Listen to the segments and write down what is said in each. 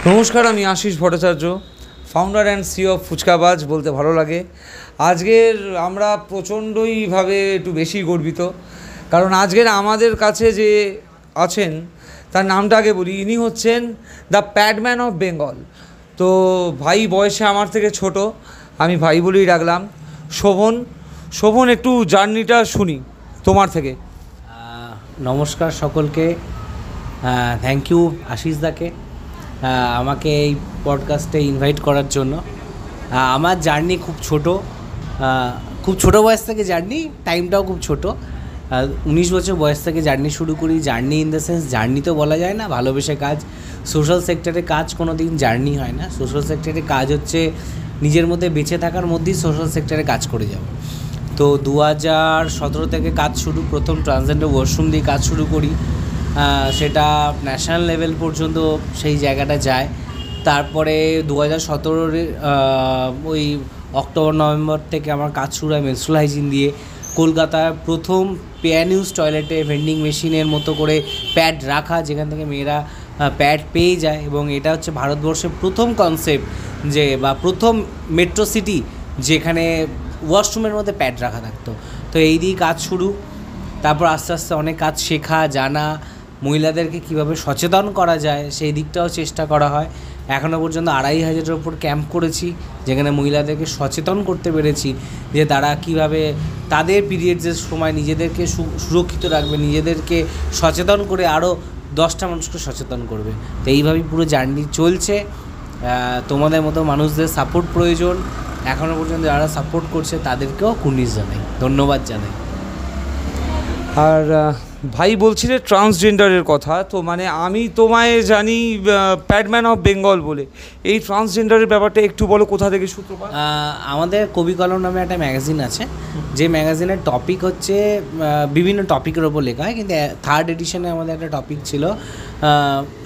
নমস্কার, আমি Ashis Bhattacharya, founder and CEO of Fuchkabaj. বলতে ভালো লাগে। আজকের আমরা প্রচণ্ডইভাবে একটু বেশি গর্বিত, কারণ আজকের আমাদের কাছে যে আছেন তার নামটা আগে বলি। ইনি হচ্ছেন দ্য প্যাডম্যান অফ বেঙ্গল। তো ভাই বয়সে আমার থেকে ছোট, আমি ভাই বলেই ডাকলাম। শোভন, একটু জার্নিটা শুনি তোমার থেকে। নমস্কার সকলকে, থ্যাংক ইউ আশিস দাকে আমাকে এই পডকাস্টে ইনভাইট করার জন্য। আমার জার্নি খুব ছোট বয়স থেকে জার্নি, টাইমটাও খুব ছোট। 19 বছর বয়স থেকে জার্নি শুরু করি। Journey in the sense, journey তো বলা যায় না, ভালোবেসে কাজ। সোশ্যাল সেক্টরে কাজ কোনো দিন জার্নি হয় না। সোশ্যাল সেক্টরে কাজ হচ্ছে নিজের মধ্যে বেঁচে থাকার মধ্যেই সোশ্যাল সেক্টরে কাজ করে যাব। তো 2017 থেকে কাজ শুরু, প্রথম ট্রান্সজেন্ডার ওয়াশরুম দিয়ে কাজ শুরু করি। সেটা ন্যাশনাল লেভেল পর্যন্ত সেই জায়গাটা যায়। তারপরে 2017 ওই অক্টোবর নভেম্বর থেকে আমার কাজ শুরু হয় মেনস্ট্রুয়াল হাইজিন দিয়ে। কলকাতার প্রথম পেয়ার ইউজ টয়লেটে ভেন্ডিং মেশিনের মতো করে প্যাড রাখা, যেখান থেকে মেয়েরা প্যাড পেয়ে যায়। এবং এটা হচ্ছে ভারতবর্ষের প্রথম কনসেপ্ট বা প্রথম মেট্রো সিটি যেখানে ওয়াশরুমের মধ্যে প্যাড রাখা থাকতো। তো এই দিয়ে কাজ শুরু। তারপর আস্তে আস্তে অনেক কাজ শেখা, জানা, মহিলাদেরকে কিভাবে সচেতন করা যায় সেই দিকটাও চেষ্টা করা হয়। এখনও পর্যন্ত 2500-এর ওপর ক্যাম্প করেছি, যেখানে মহিলাদেরকে সচেতন করতে পেরেছি যে তারা কিভাবে তাদের পিরিয়ডসের সময় নিজেদেরকে সুরক্ষিত রাখবে, নিজেদেরকে সচেতন করে আরও 10টা মানুষকে সচেতন করবে। তো এইভাবেই পুরো জার্নি চলছে। তোমাদের মতো মানুষদের সাপোর্ট প্রয়োজন। এখনও পর্যন্ত যারা সাপোর্ট করছে তাদেরকেও কুর্নিশ জানাই, ধন্যবাদ জানাই। আর ভাই বলছিলে ট্রান্সজেন্ডারের কথা, তো মানে আমি তোমায় জানি প্যাডম্যান অফ বেঙ্গল বলে। এই ট্রান্সজেন্ডারের ব্যাপারটা একটু বলো, কোথা থেকে সূত্রপাত? আমাদের কবি কলম নামে একটা ম্যাগাজিন আছে, যে ম্যাগাজিনের টপিক হচ্ছে বিভিন্ন টপিকের ওপর লেখা হয়। কিন্তু 3rd এডিশনে আমাদের একটা টপিক ছিল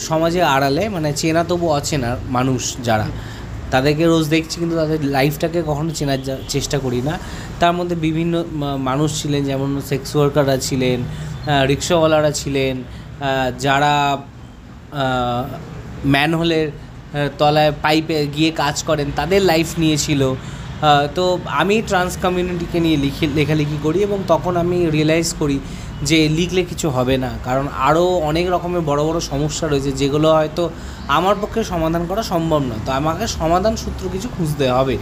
সমাজে আড়ালে, মানে চেনা তবু অচেনা মানুষ যারা, তাদেরকে রোজ দেখছি কিন্তু তাদের লাইফটাকে কখনো চেনার চেষ্টা করি না। তার মধ্যে বিভিন্ন মানুষ ছিলেন, যেমন সেক্স ওয়ার্কাররা ছিলেন, রিক্সাওয়ালারা ছিলেন, যারা ম্যানহোলের তলায় পাইপে গিয়ে কাজ করেন, তাদের লাইফ নিয়েছিল। তো আমি ট্রান্স কমিউনিটিকে নিয়ে লেখালেখি করি, এবং তখন আমি রিয়েলাইজ করি যে লিখলে কিছু হবে না, কারণ আরও অনেক রকমের বড় বড় সমস্যা রয়েছে যেগুলো হয়তো আমার পক্ষে সমাধান করা সম্ভব নয়। তো আমাকে সমাধান সূত্র কিছু খুঁজতে হবে।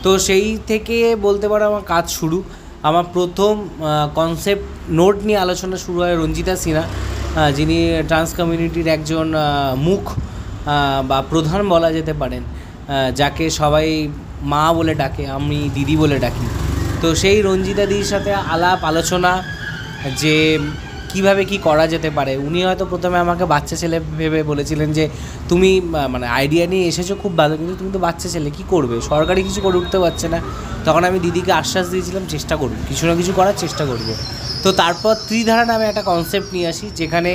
তো সেই থেকে বলতে পারো আমার কাজ শুরু। আমার প্রথম কনসেপ্ট নোট নিয়ে আলোচনা শুরু হয় রঞ্জিতা সিনহা, যিনি ট্রান্স কমিউনিটির একজন মুখ বা প্রধান বলা যেতে পারেন, যাকে সবাই মা বলে ডাকে, আমি দিদি বলে ডাকি। তো সেই রঞ্জিতা দিদির সাথে আলাপ আলোচনা যে কিভাবে কি করা যেতে পারে। উনি হয়তো প্রথমে আমাকে বাচ্চা ছেলে ভেবে বলেছিলেন যে তুমি মানে আইডিয়া নিয়ে এসেছো খুব ভালো, কিন্তু তুমি তো বাচ্চা ছেলে, কী করবে, সরকারি কিছু করে উঠতে পারছে না। তখন আমি দিদিকে আশ্বাস দিয়েছিলাম চেষ্টা করব, কিছু না কিছু করার চেষ্টা করব। তো তারপর ত্রিধারা নামে একটা কনসেপ্ট নিয়ে আসি, যেখানে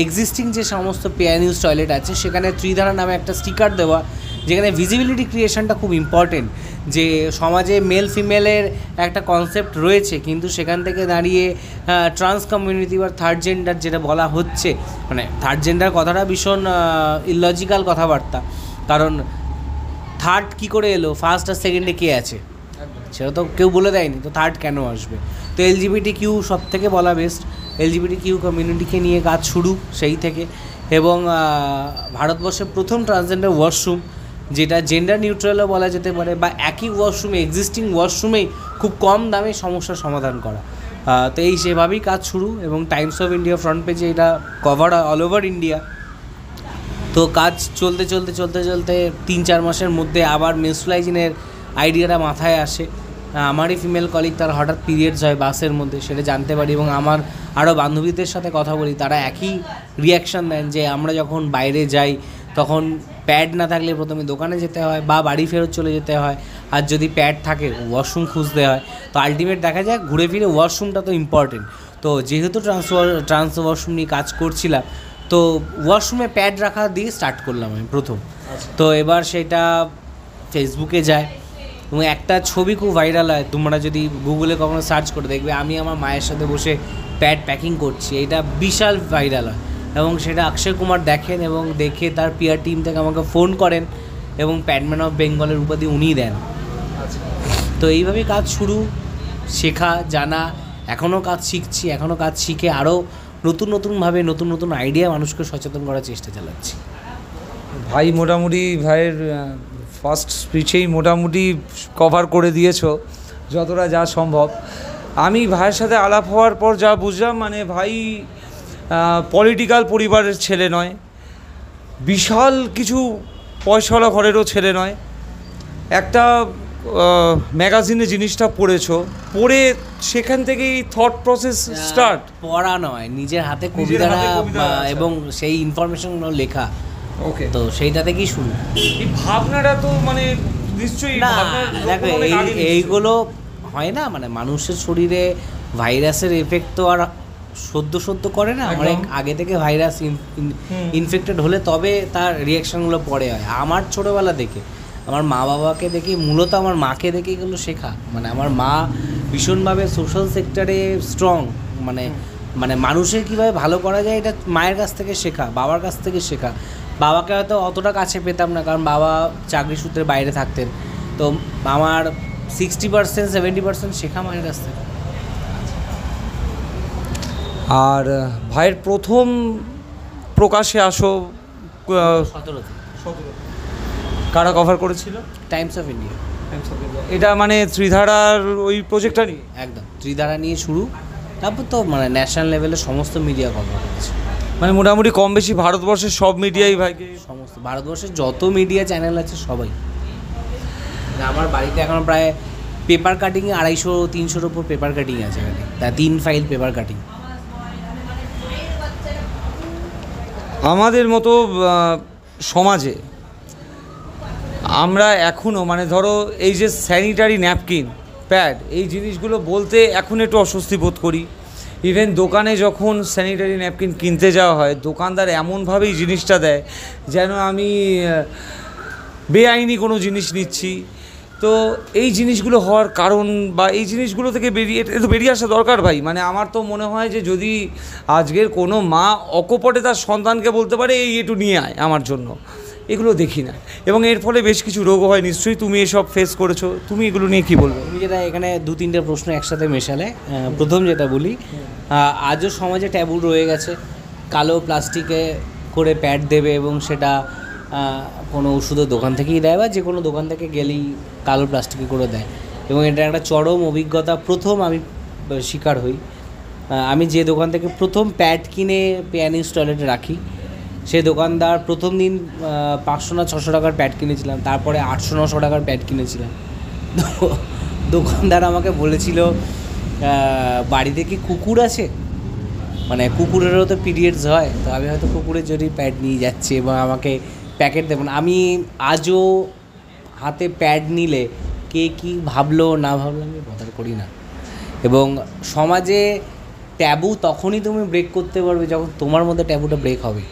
এক্সিস্টিং যে সমস্ত পেয়ার ইউজ টয়লেট আছে সেখানে ত্রিধারা নামে একটা স্টিকার দেওয়া, যেখানে ভিজিবিলিটি ক্রিয়েশনটা খুব ইম্পর্টেন্ট। যে সমাজে মেল ফিমেলের একটা কনসেপ্ট রয়েছে, কিন্তু সেখান থেকে দাঁড়িয়ে ট্রান্স কমিউনিটি বা 3rd জেন্ডার যেটা বলা হচ্ছে, মানে 3rd জেন্ডার কথাটা ভীষণ ইললজিক্যাল কথাবার্তা। কারণ 3rd কী করে এলো, 1st আর 2nd কে আছে সেটা তো কেউ বলে দেয়নি, তো 3rd কেন আসবে? তো LGBTQ সব থেকে বলা বেস্ট। LGBTQ কমিউনিটিকে নিয়ে কাজ শুরু সেই থেকে। এবং ভারতবর্ষের প্রথম ট্রান্সজেন্ডার ওয়াশরুম, যেটা জেন্ডার নিউট্রালও বলা যেতে পারে, বা একই ওয়াশরুমে এক্সিস্টিং ওয়াশরুমেই খুব কম দামে সমস্যার সমাধান করা। তো এই সেভাবেই কাজ শুরু, এবং টাইমস অফ ইন্ডিয়া ফ্রন্ট পেজে এটা কভার হয় অল ওভার ইন্ডিয়া। তো কাজ চলতে 3-4 মাসের মধ্যে আবার মেনস্ট্রুয়াল হাইজিনের আইডিয়াটা মাথায় আসে। আমারই ফিমেল কলিগ, তার হঠাৎ পিরিয়ডস হয় বাসের মধ্যে, সেটা জানতে পারি, এবং আমার আরও বান্ধবীদের সাথে কথা বলি, তারা একই রিয়াকশান দেন যে আমরা যখন বাইরে যাই তখন প্যাড না থাকলে প্রথমে দোকানে যেতে হয় বা বাড়ি ফেরত চলে যেতে হয়, আর যদি প্যাড থাকে ওয়াশরুম খুঁজতে হয়। তো আলটিমেট দেখা যায় ঘুরে ফিরে ওয়াশরুমটা তো ইম্পর্টেন্ট। তো যেহেতু ট্রান্স ওয়াশরুম নিয়ে কাজ করছিলাম, তো ওয়াশরুমে প্যাড রাখা দিয়ে স্টার্ট করলাম আমি প্রথম। তো এবার সেটা ফেসবুকে যায়, এবং একটা ছবি খুব ভাইরাল হয়। তোমরা যদি গুগলে কখনো সার্চ করে দেখবে, আমি আমার মায়ের সাথে বসে প্যাড প্যাকিং করছি, এটা বিশাল ভাইরাল হয়। এবং সেটা অক্ষয় কুমার দেখেন এবং দেখে তার পিআর টিম থেকে আমাকে ফোন করেন এবং প্যাডম্যান অফ বেঙ্গলের উপাধি উনিই দেন। তো এইভাবেই কাজ শুরু, শেখা জানা, এখনও কাজ শিখছি, এখনও কাজ শিখে আরও নতুনভাবে নতুন আইডিয়া মানুষকে সচেতন করার চেষ্টা চালাচ্ছি। ভাই মোটামুটি ভাইয়ের ফার্স্ট স্পিচেই মোটামুটি কভার করে দিয়েছো যতটা যা সম্ভব। আমি ভাইয়ের সাথে আলাপ হওয়ার পর যা বুঝলাম, মানে ভাই পলিটিক্যাল পরিবারের ছেলে নয়, বিশাল কিছু পয়সাওয়ালা ঘরেরও ছেলে নয়। একটা ম্যাগাজিনে জিনিসটা পড়ে সেখান থেকেই থট প্রসেস স্টার্ট। পড়া নয়, নিজের হাতে কবিতা এবং সেই ইনফরমেশনগুলো লেখা। ওকে, তো সেইটা থেকেই শুরু। এই ভাবনাটা তো মানে নিশ্চয়ই এইগুলো হয় না, মানে মানুষের শরীরে ভাইরাসের এফেক্ট তো আর সদ্য করে না, অনেক আগে থেকে ভাইরাস ইনফেক্টেড হলে তবে তার রিয়াকশানগুলো পরে হয়। আমার ছোটোবেলা থেকে আমার মা বাবাকে দেখে, মূলত আমার মাকে দেখে এগুলো শেখা। মানে আমার মা ভীষণভাবে সোশ্যাল সেক্টরে স্ট্রং, মানে মানুষের কীভাবে ভালো করা যায় এটা মায়ের কাছ থেকে শেখা, বাবার কাছ থেকে শেখা। বাবাকে হয়তো অতটা কাছে পেতাম না, কারণ বাবা চাকরি সূত্রে বাইরে থাকতেন। তো আমার 60% 70% শেখা মায়ের কাছ থেকে। আর ভাইয়ের প্রথম প্রকাশে আসো 17-তে কারা কভার করেছিল? Times of India. এটা মানে ত্রিধারার ওই প্রজেক্টটা নিয়ে? একদম, ত্রিধারা নিয়ে শুরু, তারপর তো মানে ন্যাশনাল লেভেলে সমস্ত মিডিয়া কভার করেছে। মানে মোটামুটি কম বেশি ভারতবর্ষের সব মিডিয়াই ভাইকে, সমস্ত ভারতবর্ষের যত মিডিয়া চ্যানেল আছে সবাই। আমার বাড়িতে এখন প্রায় পেপার কাটিংয়ে 250-300-র উপর পেপার কাটিং আছে এখানে, 3 ফাইল পেপার কাটিং। আমাদের মতো সমাজে আমরা এখনও মানে ধরো এই যে স্যানিটারি ন্যাপকিন, প্যাড, এই জিনিসগুলো বলতে এখন একটু অস্বস্তি বোধ করি। ইভেন দোকানে যখন স্যানিটারি ন্যাপকিন কিনতে যাওয়া হয়, দোকানদার এমনভাবেই জিনিসটা দেয় যেন আমি বেআইনি কোনো জিনিস নিচ্ছি। তো এই জিনিসগুলো হওয়ার কারণ বা এই জিনিসগুলো থেকে বেরিয়ে আসা দরকার ভাই। মানে আমার তো মনে হয় যে যদি আজকের কোনো মা অকপটে তার সন্তানকে বলতে পারে এই একটু নিয়ে আয় আমার জন্য, এগুলো দেখি না, এবং এর ফলে বেশ কিছু রোগও হয়। নিশ্চয়ই তুমি এসব ফেস করেছো, তুমি এগুলো নিয়ে কী বলবে? তুমি যেটা এখানে 2-3টে প্রশ্ন একসাথে মেশালে, প্রথম যেটা বলি, আজও সমাজে ট্যাবু রয়ে গেছে। কালো প্লাস্টিকে করে প্যাড দেবে এবং সেটা কোনো ওষুধের দোকান থেকেই দেয় বা যে কোনো দোকান থেকে গেলেই কালো প্লাস্টিকে করে দেয়, এবং এটা একটা চরম অভিজ্ঞতা। প্রথম আমি শিকার হই। আমি যে দোকান থেকে প্রথম প্যাড কিনে পিয়ানিস টয়লেটে রাখি, সেই দোকানদার প্রথম দিন 500 না 600 টাকার প্যাড কিনেছিলাম, তারপরে 800-900 টাকার প্যাড কিনেছিলাম। তো দোকানদার আমাকে বলেছিল, বাড়িতে কি কুকুর আছে? মানে কুকুরেরও তো পিরিয়ডস হয়, তো আমি হয়তো কুকুরের জন্যই প্যাড নিয়ে যাচ্ছি এবং আমাকে প্যাকেট দেবেন। আমি আজও হাতে প্যাড নিলে কে কী ভাবলো না ভাবলো আমি বদার করি না। এবং সমাজে ট্যাবু তখনই তুমি ব্রেক করতে পারবে যখন তোমার মধ্যে ট্যাবুটা ব্রেক হবে।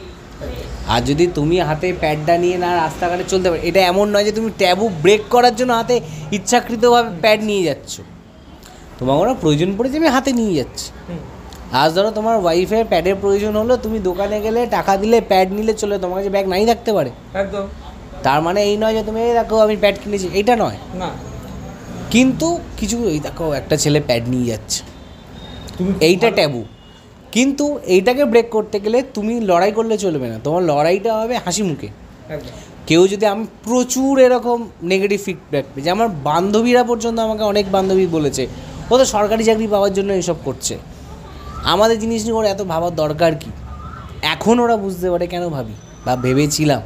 আর যদি তুমি হাতে প্যাডটা নিয়ে না রাস্তাঘাটে চলতে পারো, এটা এমন নয় যে তুমি ট্যাবু ব্রেক করার জন্য হাতে ইচ্ছাকৃতভাবে প্যাড নিয়ে যাচ্ছ, তোমার কোনো প্রয়োজন পড়েছে আমি হাতে নিয়ে যাচ্ছি। আজ ধরো তোমার ওয়াইফের প্যাডের প্রয়োজন হলো, তুমি দোকানে গেলে টাকা দিলে প্যাড নিলে চলে, তোমার কাছে ব্যাগ নাই থাকতে পারে, একদম। তার মানে এই নয় যে তুমি এই দেখো আমি প্যাড কিনেছি, এইটা নয় না। কিন্তু কিছু এই দেখো একটা ছেলে প্যাড নিয়ে যাচ্ছে, তুমি এইটা ট্যাবু। কিন্তু এইটাকে ব্রেক করতে গেলে তুমি লড়াই করলে চলবে না, তোমার লড়াইটা হবে হাসি মুখে। কেউ যদি, আমি প্রচুর এরকম নেগেটিভ ফিডব্যাক পেয়েছি, যে আমার বান্ধবীরা পর্যন্ত আমাকে অনেক বান্ধবী বলেছে ও তো সরকারি চাকরি পাওয়ার জন্য এইসব করছে, আমাদের জিনিস নিয়ে ওরা এত ভাবার দরকার কি? এখন ওরা বুঝতে পারে কেন ভাবি বা ভেবেছিলাম।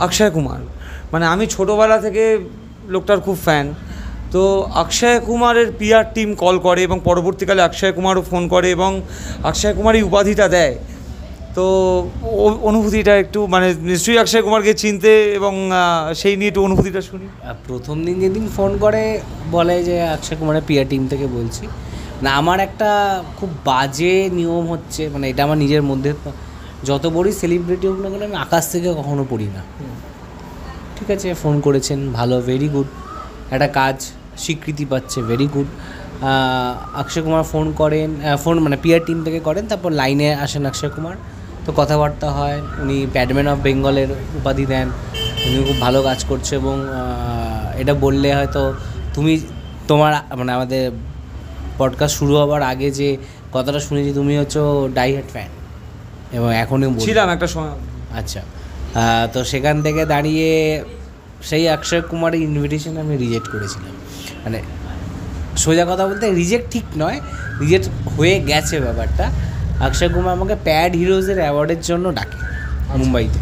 অক্ষয় কুমার, মানে আমি ছোটোবেলা থেকে লোকটার খুব ফ্যান। তো অক্ষয় কুমারের পিআর টিম কল করে এবং পরবর্তীকালে অক্ষয় কুমারও ফোন করে এবং অক্ষয় কুমার এই উপাধিটা দেয়। তো অনুভূতিটা একটু, মানে নিশ্চয়ই অক্ষয় কুমারকে চিনতে এবং সেই নিয়ে একটু অনুভূতিটা শুনি। প্রথম দিন যেদিন ফোন করে বলে যে অক্ষয় কুমারের পিআর টিম থেকে বলছি, না আমার একটা খুব বাজে নিয়ম হচ্ছে, মানে এটা আমার নিজের মধ্যে, যত বড়ই সেলিব্রিটি হোক না কেন আমি আকাশ থেকে কখনো পড়ি না। ঠিক আছে, ফোন করেছেন, ভালো, ভেরি গুড, একটা কাজ স্বীকৃতি পাচ্ছে, very good. Akshay Kumar phone করেন, ফোন মানে পিআর টিম থেকে করেন, তারপর লাইনে আসেন অক্ষয় কুমার, তো কথাবার্তা হয়। উনি প্যাডম্যান অফ বেঙ্গলের উপাধি দেন, উনি খুব ভালো কাজ করছে এবং এটা বললে হয়তো তোমার মানে আমাদের পডকাস্ট শুরু হওয়ার আগে যে কথাটা শুনেছি, তুমি হচ্ছে ডাই হার্ড ফ্যান এবং এখনই ছিলাম একটা সময়। আচ্ছা, তো সেখান থেকে দাঁড়িয়ে সেই অক্ষয় কুমারের ইনভিটেশন আমি রিজেক্ট করেছিলাম। মানে সোজা কথা বলতে রিজেক্ট ঠিক নয়, রিজেক্ট হয়ে গেছে ব্যাপারটা। অক্ষয় কুমার আমাকে প্যাড হিরোজের অ্যাওয়ার্ডের জন্য ডাকে মুম্বাইতে,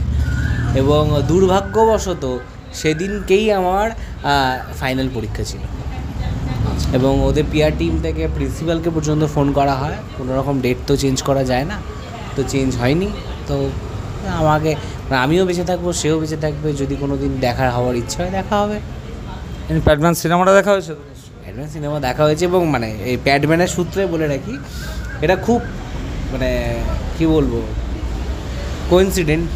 এবং দুর্ভাগ্যবশত সেদিনকেই আমার ফাইনাল পরীক্ষা ছিল এবং ওদের পিআর টিম থেকে প্রিন্সিপালকে পর্যন্ত ফোন করা হয়, কোনো রকম ডেট তো চেঞ্জ করা যায় না, তো চেঞ্জ হয়নি। তো আমাকে আমিও বেঁচে থাকবো, সেও বেঁচে থাকবে, যদি কোনো দিন দেখা হওয়ার ইচ্ছা হয় দেখা হবে। প্যাডম্যান সিনেমাটা দেখা হয়েছে? প্যাডম্যান সিনেমা দেখা হয়েছে এবং মানে এই প্যাডম্যানের সূত্রে বলে রাখি, এটা খুব মানে কী বলবো কোইন্সিডেন্ট।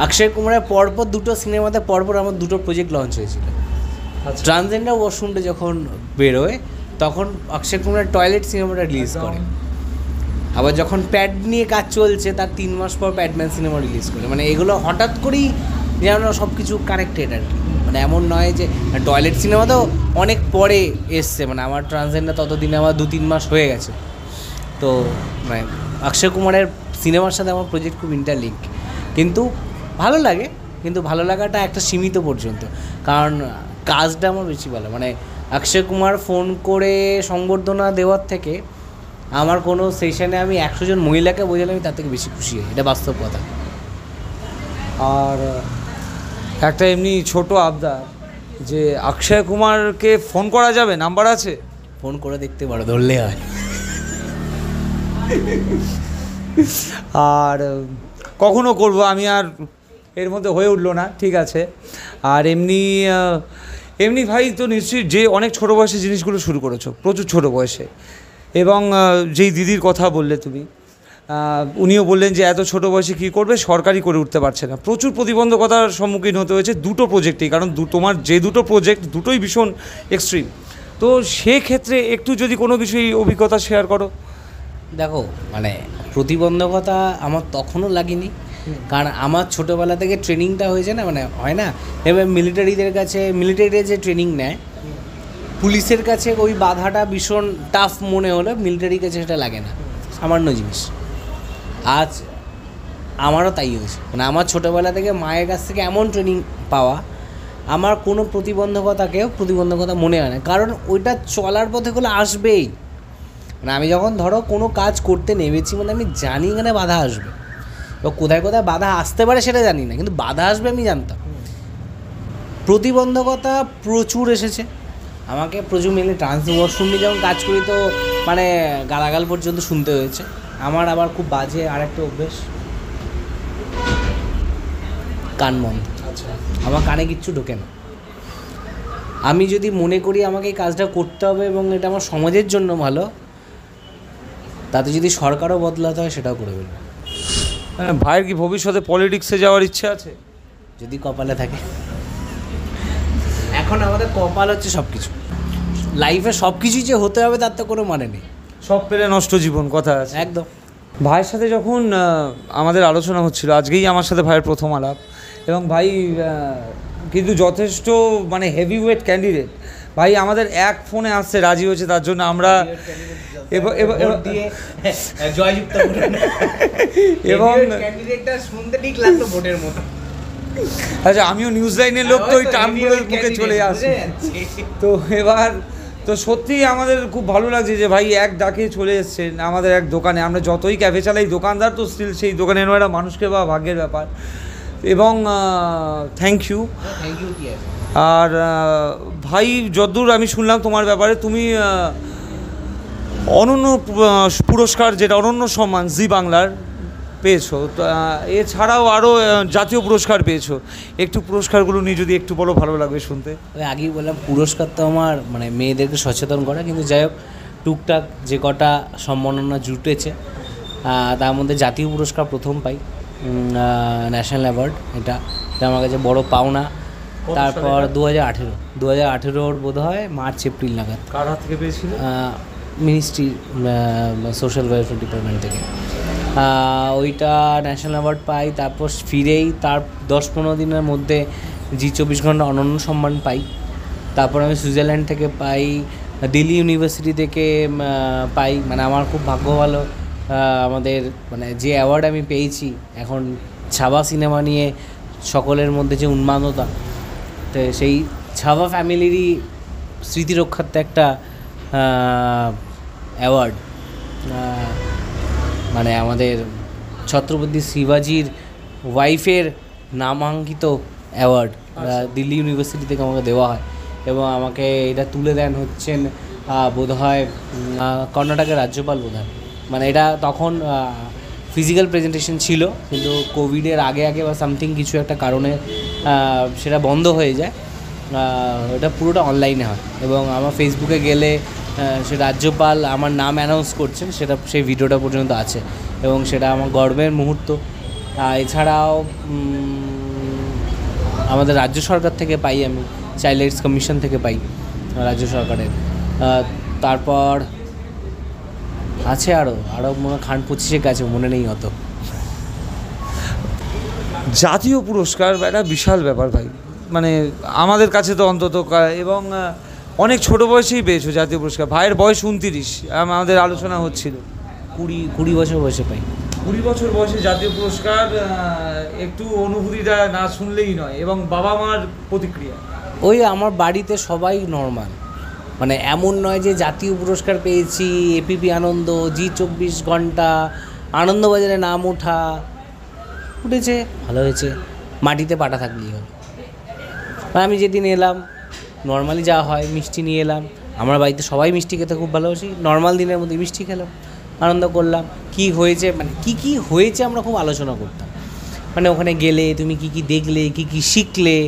অক্ষয় কুমারের পরপর দুটো সিনেমাতে পরপর আমার দুটো প্রজেক্ট লঞ্চ হয়েছিল। ট্রান্সজেন্ডার ওয়াশরুমটা যখন বেরোয় তখন অক্ষয় কুমারের টয়লেট সিনেমাটা রিলিজ করে, আবার যখন প্যাড নিয়ে কাজ চলছে তার 3 মাস পর প্যাডম্যান সিনেমা রিলিজ করে। মানে এগুলো হঠাৎ করেই যেন সব কিছু কানেক্টেড আর কি। মানে এমন নয় যে টয়লেট সিনেমা তো অনেক পরে এসছে, মানে আমার ট্রান্সজেন্ডার ততদিনে আমার 2-3 মাস হয়ে গেছে। তো মানে অক্ষয় কুমারের সিনেমার সাথে আমার প্রজেক্ট খুব ইন্টারলিঙ্ক, কিন্তু ভালো লাগে, কিন্তু ভালো লাগাটা একটা সীমিত পর্যন্ত, কারণ কাজটা আমার বেশি ভালো। মানে অক্ষয় কুমার ফোন করে সংবর্ধনা দেওয়ার থেকে আমার কোনো সেশনে আমি 100 জন মহিলাকে বোঝালে আমি তার থেকে বেশি খুশি হই, এটা বাস্তব কথা। আর একটা এমনি ছোট আবদার, যে অক্ষয় কুমারকে ফোন করা যাবে, নাম্বার আছে? ফোন করে দেখতে পারো, ধরলে হয়। আর কখনো করব, আমি আর এর মধ্যে হয়ে উঠলো না, ঠিক আছে। আর এমনি ভাই তো নিশ্চয়ই যে অনেক ছোটো বয়সে জিনিসগুলো শুরু করেছো, প্রচুর ছোটো বয়সে, এবং যেই দিদির কথা বললে তুমি, উনিও বললেন যে এত ছোটো বয়সে কী করবে, সরকারি করে উঠতে পারছে না, প্রচুর প্রতিবন্ধকতার সম্মুখীন হতে হয়েছে দুটো প্রজেক্টেই, কারণ তোমার যে দুটো প্রজেক্ট দুটোই ভীষণ এক্সট্রিম। তো সেক্ষেত্রে একটু যদি কোনো কিছু অভিজ্ঞতা শেয়ার করো। দেখো, মানে প্রতিবন্ধকতা আমার তখনও লাগেনি, কারণ আমার ছোটোবেলা থেকে ট্রেনিংটা হয়েছে না, মানে হয় না এবার মিলিটারিদের কাছে, মিলিটারিতে যে ট্রেনিং নেয়, পুলিশের কাছে ওই বাধাটা ভীষণ টাফ মনে হলে মিলিটারির কাছে সেটা লাগে না, সামান্য জিনিস। আজ আমারও তাই হয়েছে, মানে আমার ছোটোবেলা থেকে মায়ের কাছ থেকে এমন ট্রেনিং পাওয়া, আমার কোনো প্রতিবন্ধকতাকেও প্রতিবন্ধকতা মনে হয় না, কারণ ওইটা চলার পথে গুলো আসবেই। মানে আমি যখন ধরো কোনো কাজ করতে নেমেছি, মানে আমি জানি এখানে বাধা আসবে, বা কোথায় কোথায় বাধা আসতে পারে সেটা জানি না, কিন্তু বাধা আসবে আমি জানতাম। প্রতিবন্ধকতা প্রচুর এসেছে আমাকে, প্রচুর মেনলি ট্রান্স ওয়াশরুম নিয়ে যখন কাজ করি তো মানে গালাগাল পর্যন্ত শুনতে হয়েছে। আমার আবার খুব বাজে আরেকটা অভ্যেস, কান বন্ধ। আচ্ছা, আমার কানে কিচ্ছু ঢোকে না। আমি যদি মনে করি আমাকে এই কাজটা করতে হবে এবং এটা আমার সমাজের জন্য ভালো, তাতে যদি সরকারও বদলাতে হয় সেটাও করে ফেলবো। ভাইয়ের কি ভবিষ্যতে পলিটিক্সে যাওয়ার ইচ্ছে আছে? যদি কপালে থাকে। এখন আমাদের কপাল হচ্ছে সব কিছু, লাইফে সব কিছুই যে হতে হবে তার তো কোনো মানে নেই, সব পেলে নষ্ট জীবন, কথা আছে একদম। ভাইয়ের সাথে যখন আমাদের আলোচনা হচ্ছিল, আজকেই আমার সাথে ভাইয়ের প্রথম আলাপ, এবং ভাই কিন্তু যথেষ্ট মানে হেভি ওয়েট ক্যান্ডিডেট। ভাই আমাদের এক ফোনে আসছে, রাজি হয়েছে, তার জন্য আমরা এবং শুনতে ঠিক লাগলো ভোটের মতো। আচ্ছা, আমিও নিউজ লাইনের লোক, তো ওই টার্মগুলোর মুখে চলে আসি। তো এবার তো সত্যিই আমাদের খুব ভালো লাগছে যে ভাই এক ডাকে চলে এসছেন আমাদের এক দোকানে। আমরা যতই ক্যাফে চালাই, দোকানদার তো স্টিল সেই দোকানে এনে একটা মানুষকে বা ভাগ্যের ব্যাপার। এবং থ্যাংক ইউ। আর ভাই, যতদূর আমি শুনলাম তোমার ব্যাপারে, তুমি অনন্য পুরস্কার, যেটা অনন্য সম্মান জি বাংলার পেয়েছো, এছাড়াও আরও জাতীয় পুরস্কার পেয়েছো। একটু পুরস্কারগুলো নিয়ে যদি একটু বলো, ভালো লাগবে শুনতে। ওই আগেই বললাম, পুরস্কার তো আমার মানে মেয়েদেরকে সচেতন করা, কিন্তু যাই হোক টুকটাক যে কটা সম্মাননা জুটেছে তার মধ্যে জাতীয় পুরস্কার প্রথম পাই, ন্যাশনাল অ্যাওয়ার্ড, এটা আমার কাছে বড় পাওনা। তারপর 2018 বোধ হয় মার্চ এপ্রিল নাগাদ। কার হাত থেকে পেয়েছিল? মিনিস্ট্রি সোশ্যাল ওয়েলফেয়ার ডিপার্টমেন্ট থেকে। ওইটা ন্যাশনাল অ্যাওয়ার্ড পাই। তারপর ফিরেই তার 10-15 দিনের মধ্যে জি 24 ঘন্টা অনন্য সম্মান পাই। তারপর আমি সুইজারল্যান্ড থেকে পাই, দিল্লি ইউনিভার্সিটি থেকে পাই। মানে আমার খুব ভাগ্য ভালো, আমাদের মানে যে অ্যাওয়ার্ড আমি পেয়েছি এখন ছাবা সিনেমা নিয়ে সকলের মধ্যে যে উন্মাদনা, তো সেই ছাবা ফ্যামিলিরই স্মৃতি রক্ষার্থে একটা অ্যাওয়ার্ড, মানে আমাদের ছত্রপতি শিবাজির ওয়াইফের নামাঙ্কিত অ্যাওয়ার্ড দিল্লি ইউনিভার্সিটি থেকে আমাকে দেওয়া হয়। এবং আমাকে এটা তুলে দেন হচ্ছেন বোধহয় কর্ণাটকের রাজ্যপাল বোধহয়। মানে এটা তখন ফিজিক্যাল প্রেজেন্টেশন ছিল, কিন্তু কোভিডের আগে বা সামথিং কিছু একটা কারণে সেটা বন্ধ হয়ে যায়। এটা পুরোটা অনলাইনে হয় এবং আমার ফেসবুকে গেলে সে রাজ্যপাল আমার নাম অ্যানাউন্স করছেন, সেই ভিডিওটা পর্যন্ত আছে এবং সেটা আমার গর্বের মুহূর্ত। এছাড়াও আমাদের রাজ্য সরকার থেকে পাই, আমি চাইল্ড রাইটস কমিশন থেকে পাই রাজ্য সরকারের। তারপর আছে আরও মনে 25 কাছে মনে নেই অত। জাতীয় পুরস্কার একটা বিশাল ব্যাপার ভাই, মানে আমাদের কাছে তো অন্তত, এবং অনেক ছোট বয়সেই পেয়েছো জাতীয় পুরস্কার। ভাইয়ের বয়স 29, আমাদের আলোচনা হচ্ছিল 20 বছর বয়সে পাই। 20 বছর বয়সে জাতীয় পুরস্কার, একটু অনুভূতিটা না শুনলেই নয়। এবং বাবা মার প্রতিক্রিয়া? ওই আমার বাড়িতে সবাই নর্মাল, মানে এমন নয় যে জাতীয় পুরস্কার পেয়েছি, এপিপি আনন্দ, জি 24 ঘন্টা, আনন্দবাজারে নাম উঠেছে, ভালো হয়েছে, মাটিতে পাটা থাকলেই হবে। আমি যেদিন এলাম নর্মালি যা হয় মিষ্টি নিয়ে এলাম, আমার বাড়িতে সবাই মিষ্টি খেতে খুব ভালোবাসি, নর্মাল দিনের মধ্যে মিষ্টি খেলাম, আনন্দ করলাম। কি হয়েছে মানে কি হয়েছে আমরা খুব আলোচনা করতাম। মানে ওখানে গেলে তুমি কি দেখলে, কি শিখলে,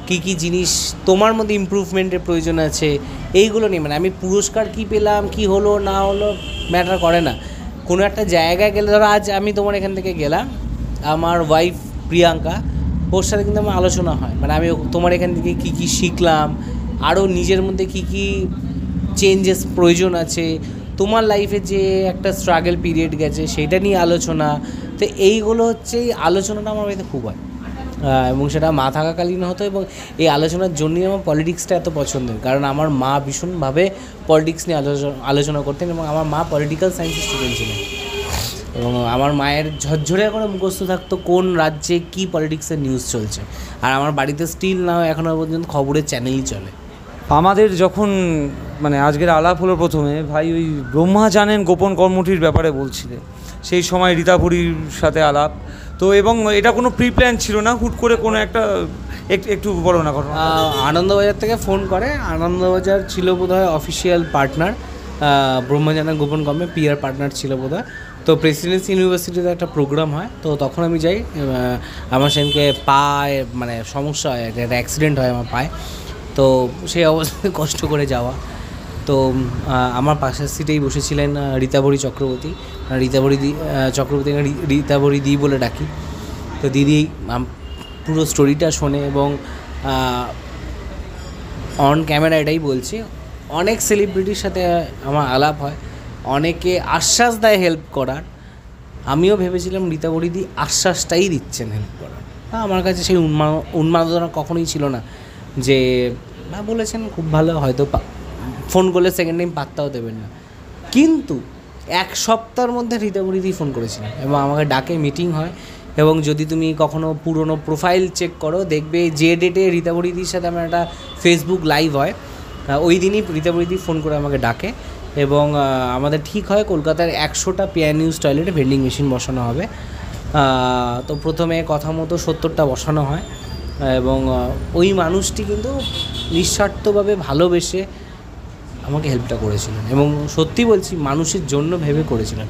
কি জিনিস তোমার মধ্যে ইমপ্রুভমেন্টের প্রয়োজন আছে, এইগুলো নিয়ে। মানে আমি পুরস্কার কি পেলাম, কি হলো না হলো ম্যাটার করে না। কোনো একটা জায়গায় গেলে, ধরো আজ আমি তোমার এখান থেকে গেলাম, আমার ওয়াইফ প্রিয়াঙ্কা, ওর সাথে কিন্তু আমার আলোচনা হয়। মানে আমি তোমার এখান থেকে কি শিখলাম, আরও নিজের মধ্যে কি চেঞ্জেস প্রয়োজন আছে, তোমার লাইফে যে একটা স্ট্রাগল পিরিয়ড গেছে সেইটা নিয়ে আলোচনা। তো এইগুলো হচ্ছে, এই আলোচনাটা আমার বাড়িতে খুব হয় এবং সেটা মা থাকাকালীন হতো। এবং এই আলোচনার জন্যই আমার পলিটিক্সটা এত পছন্দের, কারণ আমার মা ভীষণভাবে পলিটিক্স নিয়ে আলোচনা করতেন এবং আমার মা পলিটিক্যাল সায়েন্সের স্টুডেন্ট ছিলেন। এবং আমার মায়ের ঝরঝরে করে মুখস্থ থাকতো কোন রাজ্যে কী পলিটিক্সের নিউজ চলছে। আর আমার বাড়িতে স্টিল না এখনও পর্যন্ত খবরের চ্যানেলই চলে। আমাদের যখন মানে আজকের আলাপ হলো প্রথমে, ভাই ওই ব্রহ্মা জানেন গোপন কর্মটির ব্যাপারে বলছিলেন, সেই সময় রীতাভরির সাথে আলাপ তো, এবং এটা কোনো প্রি প্ল্যান ছিল না, হুট করে কোনো একটা একটু বলো না ঘটনা। আনন্দবাজার থেকে ফোন করে, আনন্দবাজার ছিল বোধহয় অফিসিয়াল পার্টনার, ব্রহ্মা জানেন গোপন কর্মে পিআর পার্টনার ছিল বোধহয়। তো প্রেসিডেন্সি ইউনিভার্সিটিতে একটা প্রোগ্রাম হয়, তো তখন আমি যাই। আমার সেদিনকে পায়ে মানে সমস্যা হয়, একটা অ্যাক্সিডেন্ট হয় আমার পায়ে, তো সেই অবস্থায় কষ্ট করে যাওয়া। তো আমার পাশের সিটেই বসেছিলেন রীতাভরি চক্রবর্তী, চক্রবর্তী রীতাভরি দি বলে ডাকি। তো দিদি পুরো স্টোরিটা শোনে এবং অন ক্যামেরা এটাই বলছি, অনেক সেলিব্রিটির সাথে আমার আলাপ হয়, অনেকে আশ্বাস দেয় হেল্প করার। আমিও ভেবেছিলাম রীতাভরি দি আশ্বাসটাই দিচ্ছেন হেল্প করার। আমার কাছে সেই উন্মাদনা কখনোই ছিল না যে বলেছেন খুব ভালো, হয়তো ফোন করলে সেকেন্ড টাইম পাত্তাও দেবেন না। কিন্তু 1 সপ্তাহের মধ্যে রীতাভরি দি ফোন করেছিলেন এবং আমাকে ডাকে, মিটিং হয়। এবং যদি তুমি কখনও পুরনো প্রোফাইল চেক করো, দেখবে যে ডেটে রীতাভরি দির সাথে আমার একটা ফেসবুক লাইভ হয়, ওই দিনই রীতাভরি দি ফোন করে আমাকে ডাকে এবং আমাদের ঠিক হয় কলকাতার 100টা পেয়ার নিউজ টয়লেটে ভেন্ডিং মেশিন বসানো হবে। তো প্রথমে কথা মতো 70টা বসানো হয় এবং ওই মানুষটি কিন্তু নিঃস্বার্থভাবে ভালোবেসে আমাকে হেল্পটা করেছিলেন এবং সত্যি বলছি মানুষের জন্য ভেবে করেছিলেন।